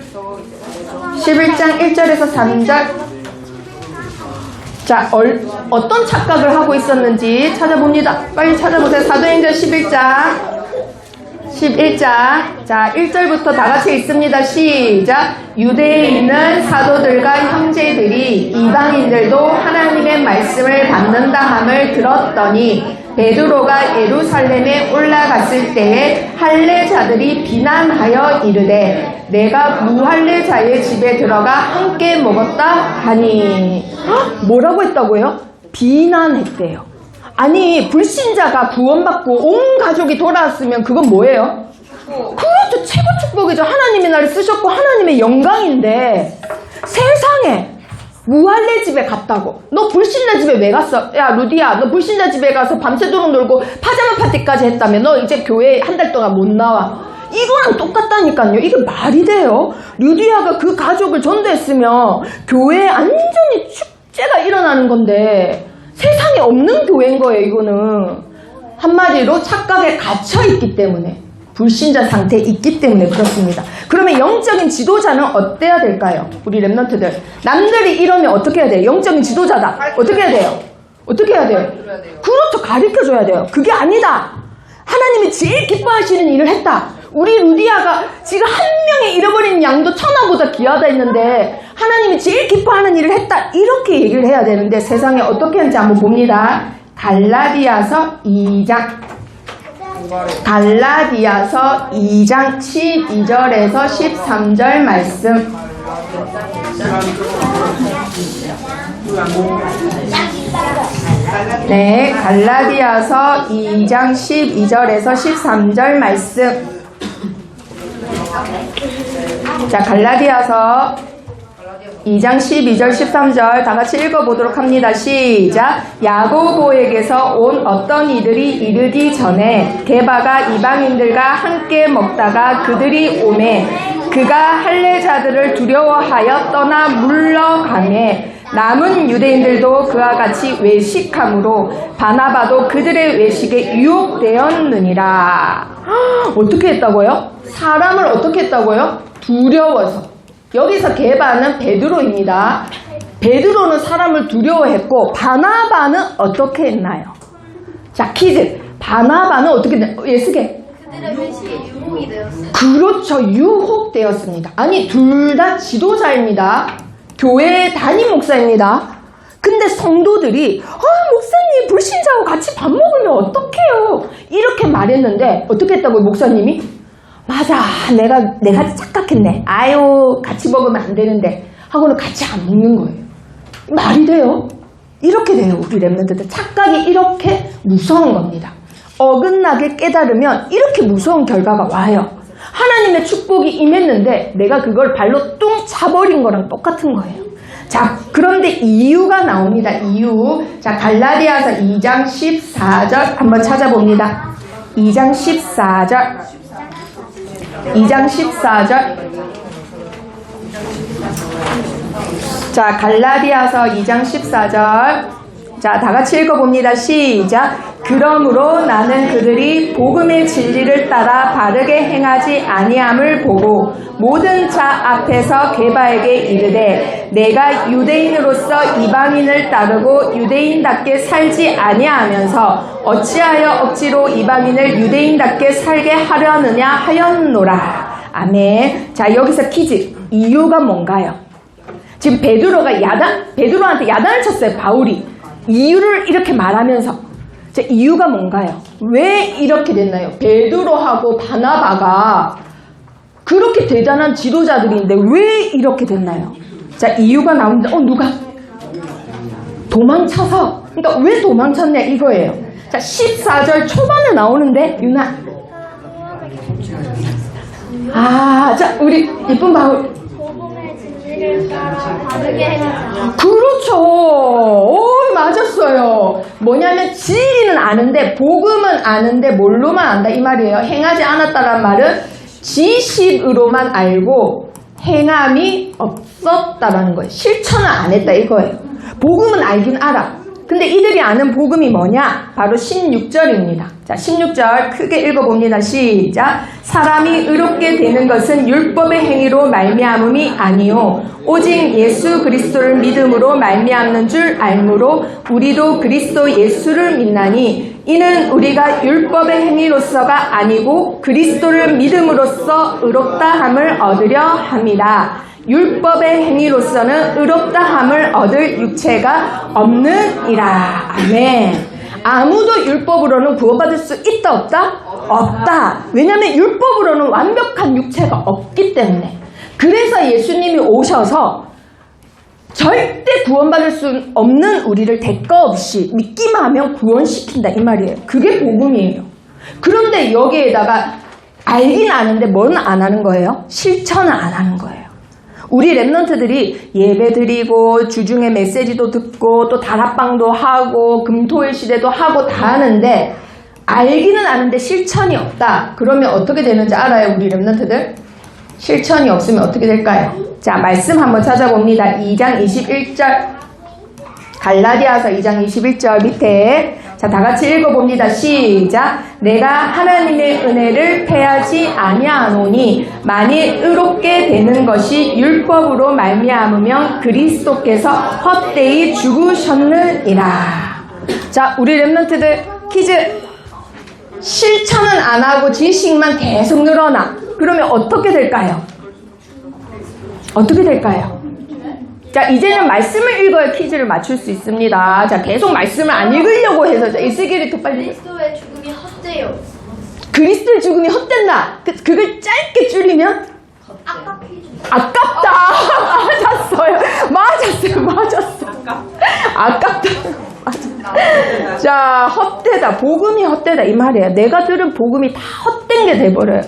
S1: 11장 1절에서 3절. 자, 어떤 착각을 하고 있었는지 찾아봅니다. 빨리 찾아보세요. 사도행전 11장. 자, 1절부터 다 같이 읽습니다. 시작. 유대에 있는 사도들과 형제들이 이방인들도 하나님의 말씀을 받는다 함을 들었더니 베드로가 예루살렘에 올라갔을 때에 할례자들이 비난하여 이르되 내가 무할례자의 집에 들어가 함께 먹었다 하니. 뭐라고 했다고요? 비난했대요. 아니, 불신자가 구원받고 온 가족이 돌아왔으면 그건 뭐예요? 그것도 최고 축복이죠. 하나님이 나를 쓰셨고 하나님의 영광인데 세상에 무할례 집에 갔다고. 너 불신자 집에 왜 갔어? 야, 루디야, 너 불신자 집에 가서 밤새도록 놀고 파자마 파티까지 했다며. 너 이제 교회 한 달 동안 못 나와. 이거랑 똑같다니까요. 이게 말이 돼요? 루디아가 그 가족을 전도했으면 교회에 완전히 축제가 일어나는 건데 세상에 없는 교회인 거예요. 이거는 한마디로 착각에 갇혀있기 때문에, 불신자 상태에 있기 때문에 그렇습니다. 그러면 영적인 지도자는 어때야 될까요? 우리 랩런트들, 남들이 이러면 어떻게 해야 돼요? 영적인 지도자다, 어떻게 해야 돼요? 어떻게 해야 돼요? 그렇죠, 가르쳐줘야 돼요. 그게 아니다, 하나님이 제일 기뻐하시는 일을 했다. 우리 루디아가 지금 한 명의 잃어버린 양도 천하보다 귀하다 했는데 하나님이 제일 기뻐하는 일을 했다, 이렇게 얘기를 해야 되는데 세상에 어떻게 하는지 한번 봅니다. 갈라디아서 2장 12절에서 13절 말씀. 네, 갈라디아서 2장 12절에서 13절 말씀. 자, 갈라디아서 2장 12절 13절 다 같이 읽어보도록 합니다. 시작. 야고보에게서 온 어떤 이들이 이르기 전에 게바가 이방인들과 함께 먹다가 그들이 오매 그가 할례자들을 두려워하여 떠나 물러가매 남은 유대인들도 그와 같이 외식함으로 바나바도 그들의 외식에 유혹되었느니라. 어떻게 했다고요? 사람을 어떻게 했다고요? 두려워서. 여기서 게바는 베드로입니다. 베드로는 사람을 두려워했고 바나바는 어떻게 했나요? 자, 퀴즈. 바나바는 어떻게 했나요? 예스게.
S2: 그들의 외식에 유혹이 되었어요.
S1: 그렇죠. 유혹되었습니다. 아니, 둘 다 지도자입니다. 교회 담임 목사입니다. 근데 성도들이 목사님 불신자하고 같이 밥 먹으면 어떡해요? 이렇게 말했는데 어떻게 했다고요? 목사님이? 맞아, 내가 착각했네. 아유, 같이 먹으면 안 되는데 하고는 같이 안 먹는 거예요. 말이 돼요? 이렇게 돼요. 우리 랩런트들 착각이 이렇게 무서운 겁니다. 어긋나게 깨달으면 이렇게 무서운 결과가 와요. 하나님의 축복이 임했는데 내가 그걸 발로 뚱 차버린 거랑 똑같은 거예요. 자, 그런데 이유가 나옵니다. 이유. 자, 갈라디아서 2장 14절 한번 찾아봅니다. 2장 14절. 2장 14절. 자, 갈라디아서 2장 14절. 자, 다 같이 읽어봅니다. 시작. 그러므로 나는 그들이 복음의 진리를 따라 바르게 행하지 아니함을 보고 모든 자 앞에서 게바에게 이르되 내가 유대인으로서 이방인을 따르고 유대인답게 살지 아니하면서 어찌하여 억지로 이방인을 유대인답게 살게 하려느냐 하였노라. 아멘. 자, 여기서 퀴즈. 이유가 뭔가요? 지금 베드로한테 야단을 쳤어요, 바울이. 이유를 이렇게 말하면서. 자, 이유가 뭔가요? 왜 이렇게 됐나요? 베드로하고 바나바가 그렇게 대단한 지도자들인데 왜 이렇게 됐나요? 자, 이유가 나옵니다. 누가? 도망쳐서. 그러니까 왜 도망쳤냐 이거예요. 자, 14절 초반에 나오는데, 유나. 자, 우리 예쁜 바울. 그렇죠. 맞았어요. 뭐냐면 진리는 아는데 복음은 아는데 뭘로만 안다 이 말이에요. 행하지 않았다란 말은 지식으로만 알고 행함이 없었다라는 거예요. 실천을 안 했다 이거예요. 복음은 알긴 알아. 근데 이들이 아는 복음이 뭐냐? 바로 16절입니다. 자, 16절 크게 읽어봅니다. 시작. 사람이 의롭게 되는 것은 율법의 행위로 말미암음이 아니요 오직 예수 그리스도를 믿음으로 말미암는 줄 알므로 우리도 그리스도 예수를 믿나니 이는 우리가 율법의 행위로서가 아니고 그리스도를 믿음으로써 의롭다함을 얻으려 합니다. 율법의 행위로서는 의롭다함을 얻을 육체가 없느니라. 아멘. 아무도 율법으로는 구원받을 수 있다 없다? 없다. 왜냐하면 율법으로는 완벽한 육체가 없기 때문에. 그래서 예수님이 오셔서 절대 구원받을 수 없는 우리를 대가 없이 믿기만 하면 구원시킨다 이 말이에요. 그게 복음이에요. 그런데 여기에다가 알긴 아는데 뭐는 안 하는 거예요? 실천을 안 하는 거예요. 우리 랩런트들이 예배 드리고 주중에 메시지도 듣고 또 다락방도 하고 금토일 시대도 하고 다 하는데 알기는 아는데 실천이 없다. 그러면 어떻게 되는지 알아요? 우리 랩런트들? 실천이 없으면 어떻게 될까요? 자, 말씀 한번 찾아봅니다. 2장 21절 갈라디아서 2장 21절 밑에 자, 다 같이 읽어봅니다. 시작. 내가 하나님의 은혜를 패하지 아니하노니 만일 의롭게 되는 것이 율법으로 말미암으면 그리스도께서 헛되이 죽으셨느니라. 자, 우리 랩런트들 퀴즈. 실천은 안 하고 지식만 계속 늘어나. 그러면 어떻게 될까요? 어떻게 될까요? 자, 이제는 말씀을 읽어야 퀴즈를 맞출 수 있습니다. 자, 계속 말씀을 안 읽으려고 해서, 자, 이세계를 더 빨리.
S2: 그리스도의 죽음이 헛되요.
S1: 그리스도의 죽음이 헛된다. 그걸 짧게 줄이면?
S2: 아까 퀴즈.
S1: 아깝다. 맞았어요. 아깝다. 맞아. 자, 헛되다. 복음이 헛되다. 이 말이에요. 내가 들은 복음이 다 헛된 게 돼버려요.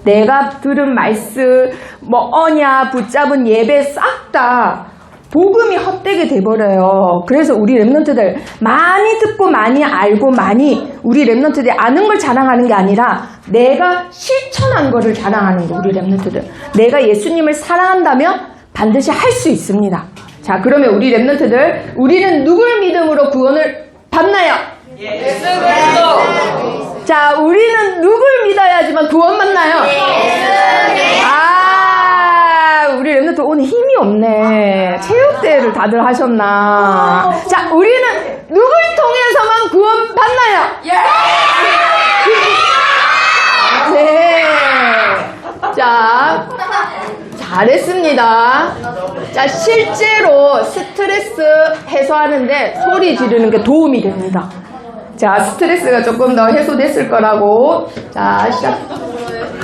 S1: 내가 들은 말씀, 언약, 붙잡은 예배 싹 다 복음이 헛되게 돼버려요. 그래서 우리 랩런트들 많이 듣고 많이 알고 많이 우리 랩런트들이 아는 걸 자랑하는 게 아니라 내가 실천한 거를 자랑하는 거. 우리 랩런트들 내가 예수님을 사랑한다면 반드시 할 수 있습니다. 자, 그러면 우리 랩런트들 우리는 누굴 믿음으로 구원을 받나요? 예수 그리스도. 자, 우리는 누굴 믿어야지만 구원 받나요? 우리 랩런트 오늘 힘이 없네. 체육대회를 다들 하셨나? 자, 우리는 누굴 통해서만 구원 받나요? 네. 자, 잘했습니다. 자, 실제로 스트레스 해소하는데 소리 지르는 게 도움이 됩니다. 자, 스트레스가 조금 더 해소됐을 거라고 자,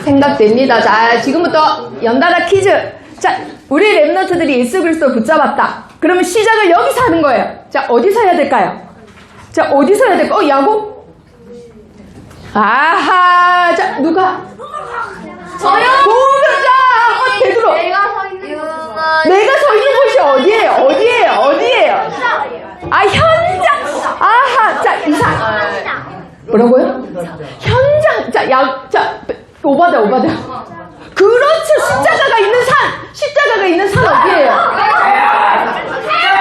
S1: 생각됩니다. 자, 지금부터 연달아 퀴즈. 자, 우리 랩런트들이 예수 그리스도 붙잡았다. 그러면 시작을 여기서 하는 거예요. 자, 어디서 해야 될까요? 자, 어디서 해야 될까요? 야구? 아하, 자, 누가?
S2: 저요?
S1: 공격자! 되돌아.
S2: 내가 서 있는 곳.
S1: 내가 서 있는 곳이 어디예요? 아, 현장! 아하, 자, 이상. 뭐라고요? 현장. 자, 오바다. 그렇죠. 십자가가 있는 산 어디예요?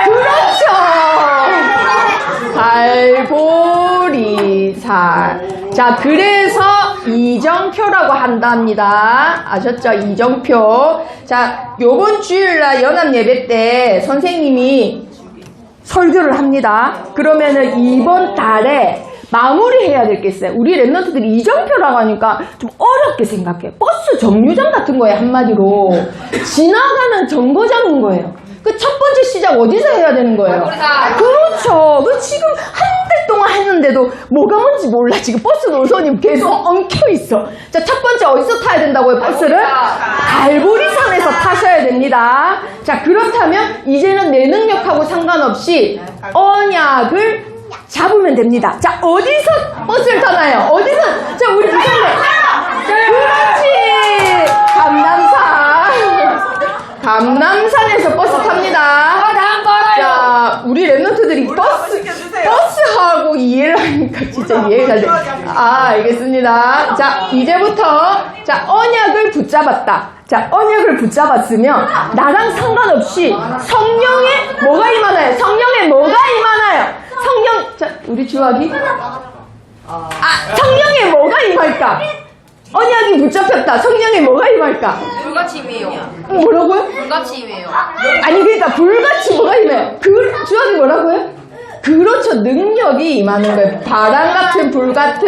S1: 그렇죠. 갈보리살. 자, 그래서 이정표라고 한답니다. 아셨죠? 이정표. 자, 요번 주일날 연합 예배 때 선생님이 설교를 합니다. 그러면은 이번 달에 마무리해야 될 게 있어요. 우리 랩런트들이 이정표라고 하니까 좀 어렵게 생각해요. 버스 정류장 같은 거예요, 한마디로. 지나가는 정거장인 거예요. 그 첫 번째 시작 어디서 해야 되는 거예요? 그렇죠. 그 지금 한 달 동안 했는데도 뭐가 뭔지 몰라. 지금 버스 노선이 계속 엉켜 있어. 자, 첫 번째 어디서 타야 된다고요, 버스를? 갈보리산에서 타셔야 됩니다. 자, 그렇다면 이제는 내 능력하고 상관없이 언약을 잡으면 됩니다. 자, 어디서 버스를 타나요? 어디서? 자, 우리 부산대. 그렇지. 감남산에서 버스 탑니다. 자, 우리 랩런트들이 버스하고 이해를 언약이니까 진짜 이해가 돼. 알겠습니다. 자, 이제부터, 자, 언약을 붙잡았다. 자, 언약을 붙잡았으면, 나랑 상관없이 성령에 뭐가 임하나요? 성령에 뭐가 임하나요? 자, 우리 주학이? 성령에 뭐가 임할까? 언약이 붙잡혔다. 성령에 뭐가 임할까?
S4: 불가침이에요.
S1: 뭐라고요?
S4: 불가침이에요.
S1: 아니, 그러니까 불같이 뭐가 임해요? 주학이 뭐라고요? 그렇죠. 능력이 임하는 거예요. 바람 같은 불 같은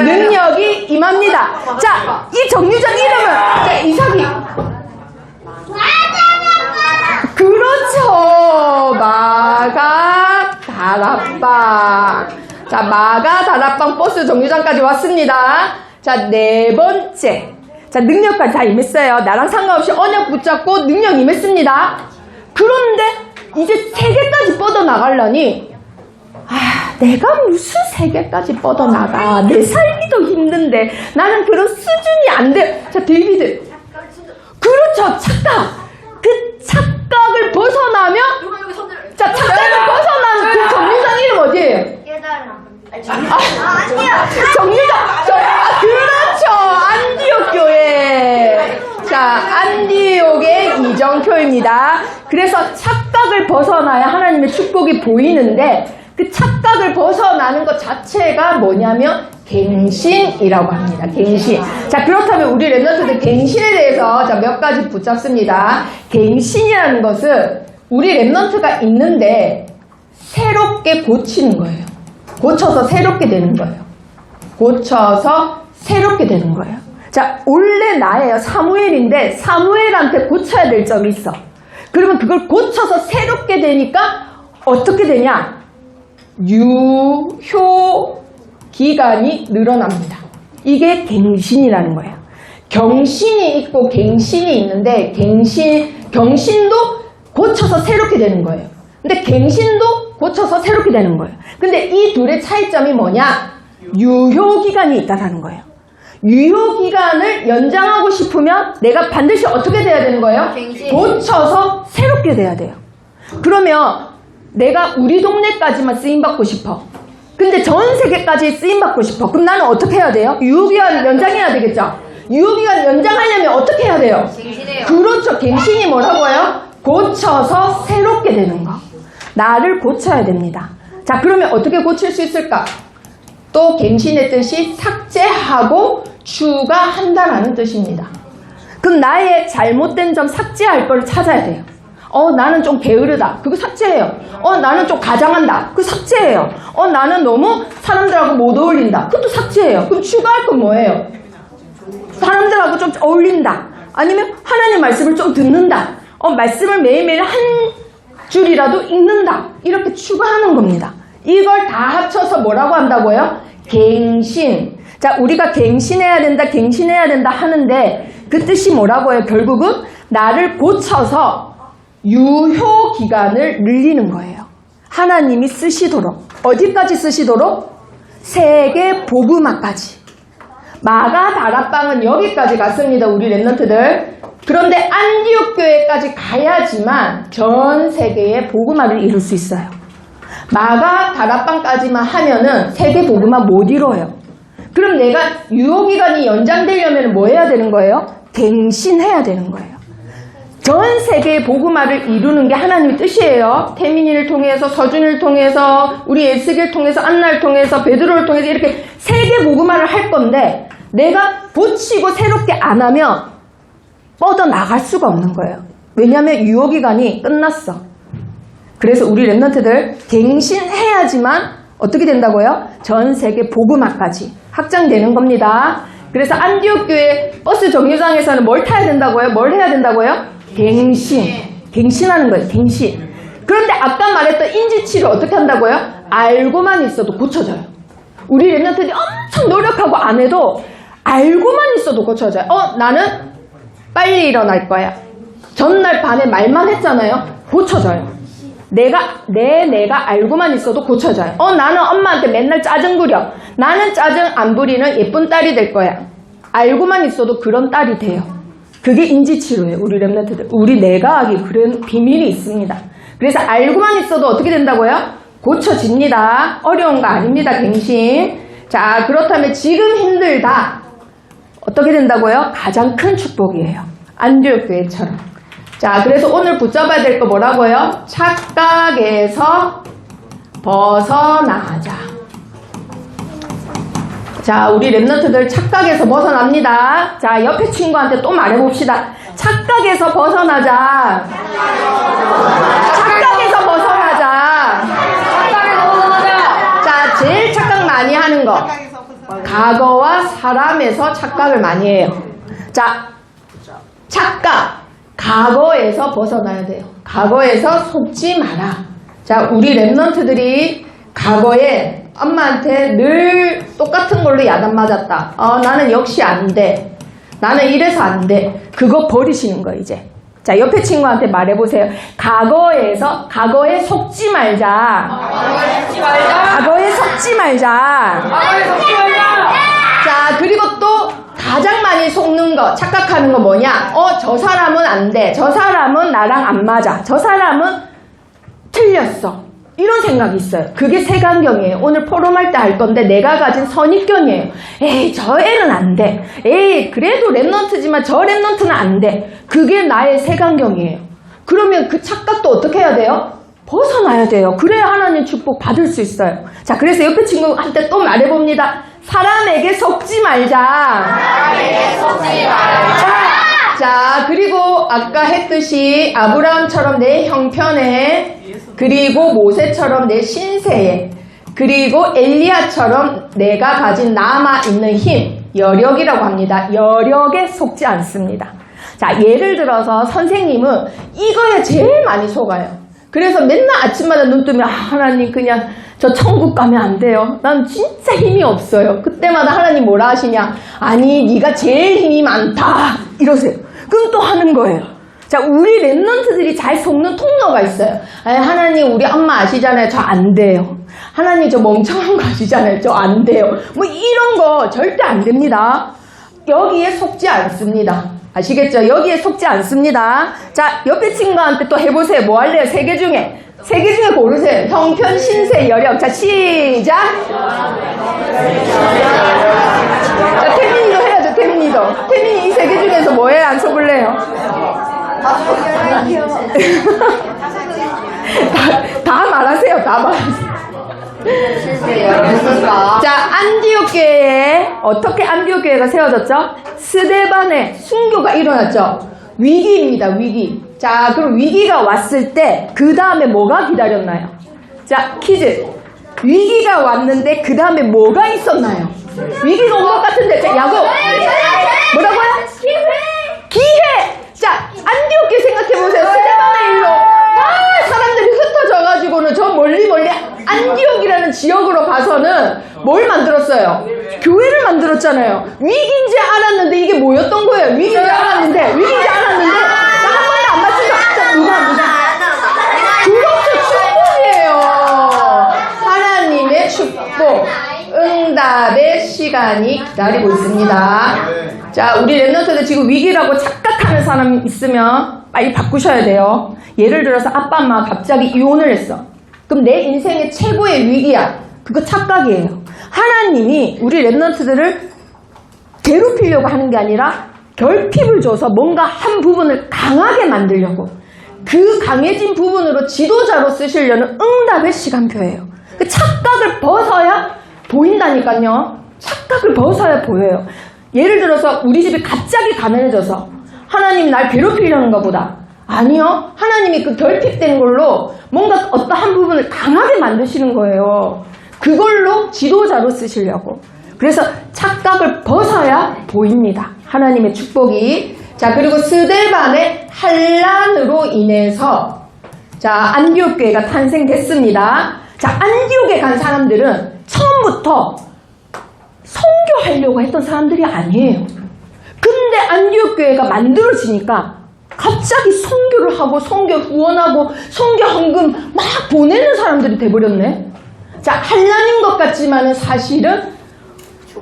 S1: 능력이 임합니다. 자, 이 정류장 이름은, 자, 이삭이. 그렇죠. 마가 다락방. 자, 마가 다락방 버스 정류장까지 왔습니다. 자, 네 번째. 자, 능력까지 다 임했어요. 나랑 상관없이 언약 붙잡고 능력 임했습니다. 그런데 이제 세계까지 뻗어나가려니, 내가 무슨 세계까지 뻗어나가. 내 살기도 힘든데 나는 그런 수준이 안 돼. 자, 데이비드. 그렇죠. 착각. 그 착각을 벗어나면, 자, 착각을 벗어난 그 정류장 이름 어디예요?
S2: 깨달음.
S1: 아니야. 정류장. 그렇죠. 안디옥 교회. 자, 안디옥의 이정표입니다. 그래서 착각을 벗어나야 하나님의 축복이 보이는데, 그 착각을 벗어나는 것 자체가 뭐냐면 갱신이라고 합니다. 갱신. 자, 그렇다면 우리 랩런트들 갱신에 대해서 자, 몇 가지 붙잡습니다. 갱신이라는 것은 우리 랩런트가 있는데 새롭게 고치는 거예요. 고쳐서 새롭게 되는 거예요. 고쳐서 새롭게 되는 거예요. 자, 원래 나예요. 사무엘인데 사무엘한테 고쳐야 될 점이 있어. 그러면 그걸 고쳐서 새롭게 되니까 어떻게 되냐? 유효 기간이 늘어납니다. 이게 갱신이라는 거예요. 경신이 있고 갱신이 있는데 경신도 고쳐서 새롭게 되는 거예요. 근데 갱신도 고쳐서 새롭게 되는 거예요. 근데 이 둘의 차이점이 뭐냐? 유효 기간이 있다라는 거예요. 유효 기간을 연장하고 싶으면 내가 반드시 어떻게 돼야 되는 거예요?
S4: 갱신.
S1: 고쳐서 새롭게 돼야 돼요. 그러면 내가 우리 동네까지만 쓰임받고 싶어. 근데 전 세계까지 쓰임받고 싶어. 그럼 나는 어떻게 해야 돼요? 유효기간 연장해야 되겠죠? 유효기간 연장하려면 어떻게 해야 돼요?
S4: 갱신해요.
S1: 그렇죠. 갱신이 뭐라고요? 고쳐서 새롭게 되는 거. 나를 고쳐야 됩니다. 자, 그러면 어떻게 고칠 수 있을까? 또 갱신의 뜻이 삭제하고 추가한다라는 뜻입니다. 그럼 나의 잘못된 점 삭제할 걸 찾아야 돼요. 나는 좀 게으르다. 그거 삭제해요. 나는 좀 가장한다. 그거 삭제해요. 나는 너무 사람들하고 못 어울린다. 그것도 삭제해요. 그럼 추가할 건 뭐예요? 사람들하고 좀 어울린다. 아니면 하나님 말씀을 좀 듣는다. 말씀을 매일매일 한 줄이라도 읽는다. 이렇게 추가하는 겁니다. 이걸 다 합쳐서 뭐라고 한다고요? 갱신. 자, 우리가 갱신해야 된다 하는데 그 뜻이 뭐라고 해요? 결국은 나를 고쳐서 유효 기간을 늘리는 거예요. 하나님이 쓰시도록. 어디까지 쓰시도록? 세계 복음화까지. 마가 다락방은 여기까지 갔습니다. 우리 랩런트들. 그런데 안디옥 교회까지 가야지만 전 세계의 복음화를 이룰 수 있어요. 마가 다락방까지만 하면은 세계 복음화 못 이뤄요. 그럼 내가 유효 기간이 연장되려면 뭐 해야 되는 거예요? 갱신해야 되는 거예요. 전 세계의 복음화를 이루는 게 하나님의 뜻이에요. 태민이를 통해서, 서준이를 통해서, 우리 예스기를 통해서, 안나를 통해서, 베드로를 통해서 이렇게 세계 복음화를 할 건데 내가 고치고 새롭게 안 하면 뻗어나갈 수가 없는 거예요. 왜냐하면 유효기간이 끝났어. 그래서 우리 랩런트들 갱신해야지만 어떻게 된다고요? 전 세계 복음화까지 확장되는 겁니다. 그래서 안디옥 교회 버스 정류장에서는 뭘 타야 된다고요? 뭘 해야 된다고요? 갱신하는 거예요. 갱신. 그런데 아까 말했던 인지치료 어떻게 한다고요? 알고만 있어도 고쳐져요. 우리 랩런트들이 엄청 노력하고 안 해도 알고만 있어도 고쳐져요. 나는 빨리 일어날 거야. 전날 밤에 말만 했잖아요. 고쳐져요. 내가 알고만 있어도 고쳐져요. 나는 엄마한테 맨날 짜증 부려. 나는 짜증 안 부리는 예쁜 딸이 될 거야. 알고만 있어도 그런 딸이 돼요. 그게 인지치료예요. 우리 랩런트들. 우리 내가하기 그런 비밀이 있습니다. 그래서 알고만 있어도 어떻게 된다고요? 고쳐집니다. 어려운 거 아닙니다. 갱신. 자, 그렇다면 지금 힘들다. 어떻게 된다고요? 가장 큰 축복이에요. 안디옥 교회처럼. 자, 그래서 오늘 붙잡아야 될 거 뭐라고요? 착각에서 벗어나자. 자, 우리 랩런트들 착각에서 벗어납니다. 자, 옆에 친구한테 또 말해봅시다. 착각에서 벗어나자. 착각에서 벗어나자. 자, 제일 착각 많이 하는 거. 과거와 사람에서 착각을 많이 해요. 자, 착각. 과거에서 벗어나야 돼요. 과거에서 속지 마라. 자, 우리 랩런트들이 과거에 엄마한테 늘 똑같은 걸로 야단 맞았다. 나는 역시 안 돼. 나는 이래서 안 돼. 그거 버리시는 거 이제. 자, 옆에 친구한테 말해보세요. 과거에 속지 말자. 과거에 속지 말자. 자, 그리고 또 가장 많이 속는 거, 착각하는 거 뭐냐? 저 사람은 안 돼. 저 사람은 나랑 안 맞아. 저 사람은 틀렸어. 이런 생각이 있어요. 그게 색안경이에요. 오늘 포럼할 때 할 건데 내가 가진 선입견이에요. 에이, 저 애는 안 돼. 에이, 그래도 랩런트지만 저 랩런트는 안 돼. 그게 나의 색안경이에요. 그러면 그 착각도 어떻게 해야 돼요? 벗어나야 돼요. 그래야 하나님 축복 받을 수 있어요. 자, 그래서 옆에 친구한테 또 말해봅니다. 사람에게 속지 말자. 자, 그리고 아까 했듯이 아브라함처럼 내 형편에, 그리고 모세처럼 내 신세에, 그리고 엘리야처럼 내가 가진 남아있는 힘, 여력이라고 합니다. 여력에 속지 않습니다. 자, 예를 들어서 선생님은 이거에 제일 많이 속아요. 그래서 맨날 아침마다 눈 뜨면 하나님 그냥 저 천국 가면 안 돼요. 난 진짜 힘이 없어요. 그때마다 하나님 뭐라 하시냐? 아니, 네가 제일 힘이 많다. 이러세요. 그럼 또 하는 거예요. 자, 우리 랩런트들이 잘 속는 통로가 있어요. 하나님, 우리 엄마 아시잖아요. 저 안 돼요. 하나님, 저 멍청한 거 아시잖아요. 저 안 돼요. 뭐 이런 거 절대 안 됩니다. 여기에 속지 않습니다. 아시겠죠? 여기에 속지 않습니다. 자, 옆에 친구한테 또 해보세요. 뭐 할래요? 세 개 중에 고르세요. 형편, 신세, 여력. 자, 시작. 자, 태민이도 해야죠. 태민이 이 세 개 중에서 뭐에 안 속을래요? 다 말하세요. 다 말하세요. 자, 안디옥 교회에 어떻게 안디옥 교회가 세워졌죠? 스데반의 순교가 일어났죠. 위기입니다. 위기. 자, 그럼 위기가 왔을 때 그 다음에 뭐가 기다렸나요? 자, 퀴즈. 위기가 왔는데 그 다음에 뭐가 있었나요? 위기가 온 것 같은데. 자, 야구. 뭐라고요? 기회. 자, 안디옥 교회 생각해보세요. 스데반의 일로 사람들이 흩어져가지고는 저 멀리 안디옥이라는 지역으로 가서는 뭘 만들었어요? 교회를 만들었잖아요. 위기인지 알았는데 이게 뭐였던 거예요? 위기인지 알았는데 나 한 번도 안 맞춘다. 누가 그것도 축복이에요. 하나님의 축복, 응답의 시간이 기다리고 있습니다. 자, 우리 랩런트들 지금 위기라고 착각하는 사람 있으면 빨리 바꾸셔야 돼요. 예를 들어서 아빠 엄마가 갑자기 이혼을 했어. 그럼 내 인생의 최고의 위기야. 그거 착각이에요. 하나님이 우리 랩런트들을 괴롭히려고 하는 게 아니라 결핍을 줘서 뭔가 한 부분을 강하게 만들려고, 그 강해진 부분으로 지도자로 쓰시려는 응답의 시간표예요. 그 착각을 벗어야 보인다니까요. 착각을 벗어야 보여요. 예를 들어서 우리 집이 갑자기 가난해져서 하나님 날 괴롭히려는 것보다, 아니요, 하나님이 그 결핍된 걸로 뭔가 어떠한 부분을 강하게 만드시는 거예요. 그걸로 지도자로 쓰시려고. 그래서 착각을 벗어야 보입니다. 하나님의 축복이. 자, 그리고 스데반의 환난으로 인해서 자, 안디옥 교회가 탄생됐습니다. 자, 안디옥에 간 사람들은 처음부터 선교하려고 했던 사람들이 아니에요. 근데 안디옥 교회가 만들어지니까 갑자기 선교를 하고 선교 후원하고 선교 헌금 막 보내는 사람들이 돼버렸네. 자, 환난인 것 같지만은 사실은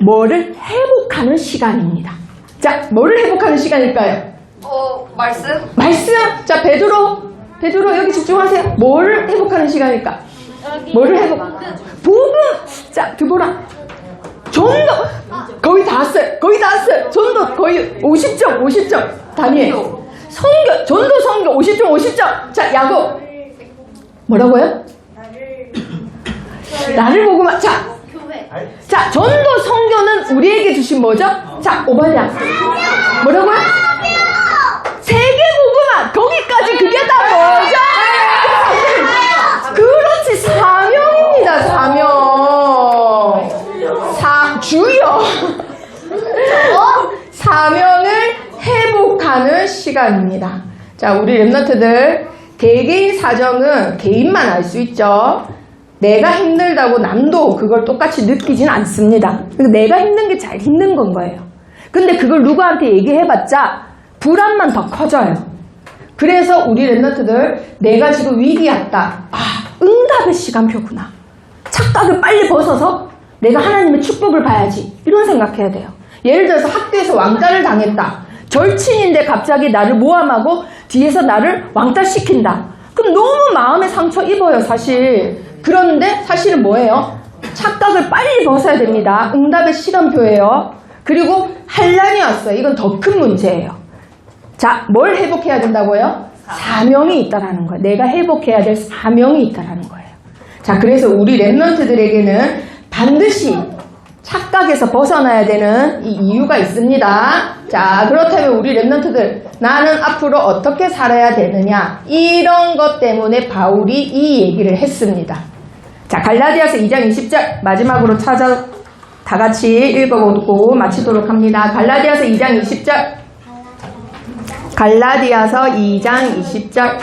S1: 뭐를 회복하는 시간입니다. 자, 뭐를 회복하는 시간일까요?
S2: 말씀?
S1: 말씀. 자, 베드로 여기 집중하세요. 뭐를 회복하는 시간일까? 뭐를 회복? 복음. 자, 드보라. 전도 거의 다 왔어요. 거의 다 왔어요. 전도 거의 50점. 다니엘. 성교, 전도 성교 50점. 자, 야곱. 뭐라고요? 나를 보고만. 자, 전도 성교는 우리에게 주신 뭐죠? 자, 오바댜. 뭐라고요? 세계 복음화. 거기까지 그게 다 뭐죠? 그렇지, 사명입니다. 사명. 주여. 사명을 회복하는 시간입니다. 자, 우리 랩런트들 개개인 사정은 개인만 알 수 있죠. 내가 힘들다고 남도 그걸 똑같이 느끼진 않습니다. 내가 힘든 게 제일 힘든 건 거예요. 근데 그걸 누구한테 얘기해봤자 불안만 더 커져요. 그래서 우리 랩런트들 내가 지금 위기에 왔다. 응답의 시간표구나. 착각을 빨리 벗어서 내가 하나님의 축복을 봐야지. 이런 생각해야 돼요. 예를 들어서 학교에서 왕따를 당했다. 절친인데 갑자기 나를 모함하고 뒤에서 나를 왕따시킨다. 그럼 너무 마음에 상처 입어요, 사실. 그런데 사실은 뭐예요? 착각을 빨리 벗어야 됩니다. 응답의 시간표예요. 그리고 환란이 왔어요. 이건 더 큰 문제예요. 자, 뭘 회복해야 된다고요? 사명이 있다라는 거예요. 내가 회복해야 될 사명이 있다라는 거예요. 자, 그래서 우리 랩런트들에게는 반드시 착각에서 벗어나야 되는 이 이유가 있습니다. 자, 그렇다면 우리 랩런트들 나는 앞으로 어떻게 살아야 되느냐, 이런 것 때문에 바울이 이 얘기를 했습니다. 자, 갈라디아서 2장 20절 마지막으로 다 같이 읽어보고 마치도록 합니다. 갈라디아서 2장 20절. 갈라디아서 2장 20절.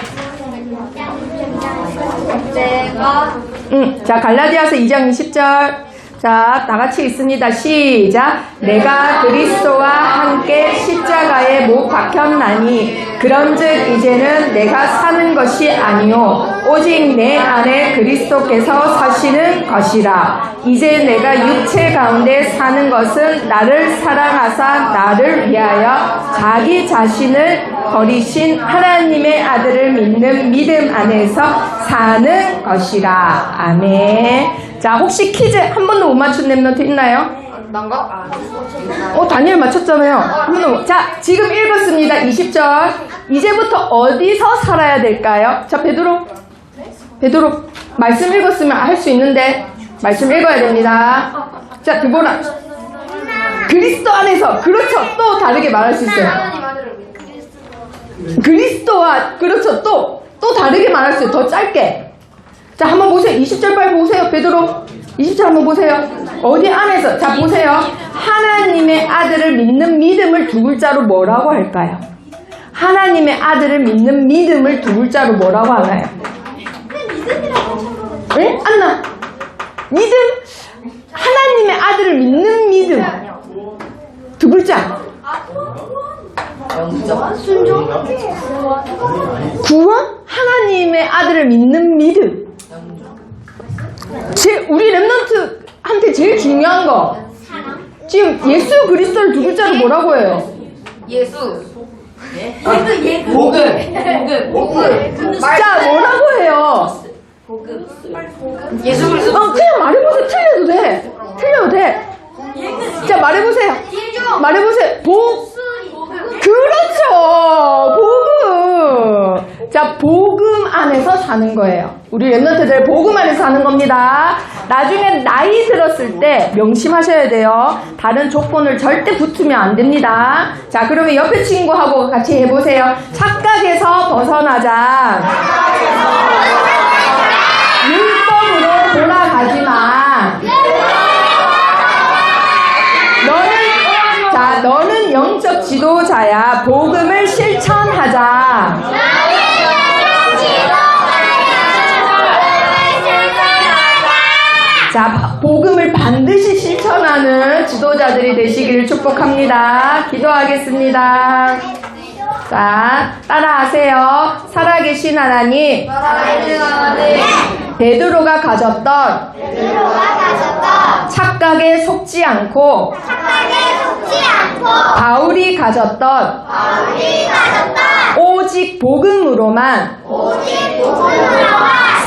S1: 자, 갈라디아서 2장 20절. 자, 다 같이 읽습니다. 시작. 내가 그리스도와 함께 십자가에 못 박혔나니 그런즉 이제는 내가 사는 것이 아니요 오직 내 안에 그리스도께서 사시는 것이라. 이제 내가 육체 가운데 사는 것은 나를 사랑하사 나를 위하여 자기 자신을 버리신 하나님의 아들을 믿는 믿음 안에서 사는 것이라. 아멘. 자, 혹시 퀴즈 한 번도 못 맞춘 랩런트 있나요?
S2: 난가?
S1: 다니엘 맞췄잖아요. 한 번도 자, 지금 읽었습니다. 20절. 이제부터 어디서 살아야 될까요? 자, 베드로. 말씀 읽었으면 할 수 있는데 말씀 읽어야 됩니다. 자, 드보라. 그리스도 안에서. 그렇죠. 또 다르게 말할 수 있어요. 그리스도와 그렇죠. 또 다르게 말할 수 있어요. 더 짧게. 자, 한번 보세요. 20절 빨리 보세요. 베드로 20절 한번 보세요. 어디 안에서? 자, 보세요. 하나님의 아들을 믿는 믿음을 두 글자로 뭐라고 할까요? 하나님의 아들을 믿는 믿음을 두 글자로 뭐라고 하나요? 응? 안나. 믿음? 하나님의 아들을 믿는 믿음 두 글자. 구원? 하나님의 아들을 믿는 믿음. 우리 랩런트한테 제일 중요한 거 지금 예수 그리스도를 두 글자로 뭐라고 해요?
S2: 예수.
S3: 복음.
S1: 자, 뭐라고 해요?
S2: 예수 그리스도.
S1: 그냥 말해보세요. 틀려도 돼. 자, 말해보세요. 그렇죠. 복음. 자, 복음 안에서 사는 거예요. 우리 랩런트들 복음 안에서 사는 겁니다. 나중에 나이 들었을 때 명심하셔야 돼요. 다른 조건을 절대 붙으면 안 됩니다. 자, 그러면 옆에 친구하고 같이 해보세요. 착각에서 벗어나자. 율법으로 돌아가지 마. 너는 영적 지도자야. 복음을 실천하자. 자, 복음을 반드시 실천하는 지도자들이 되시기를 축복합니다. 기도하겠습니다. 자, 따라하세요. 살아계신 하나님, 베드로가 가졌던 착각에 속지 않고 바울이 가졌던 오직 복음으로만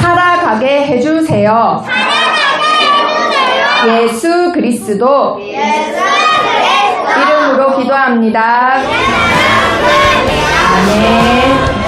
S1: 살아가게 해주세요. 해주세요. 예수 그리스도 이름으로 기도합니다. 아멘.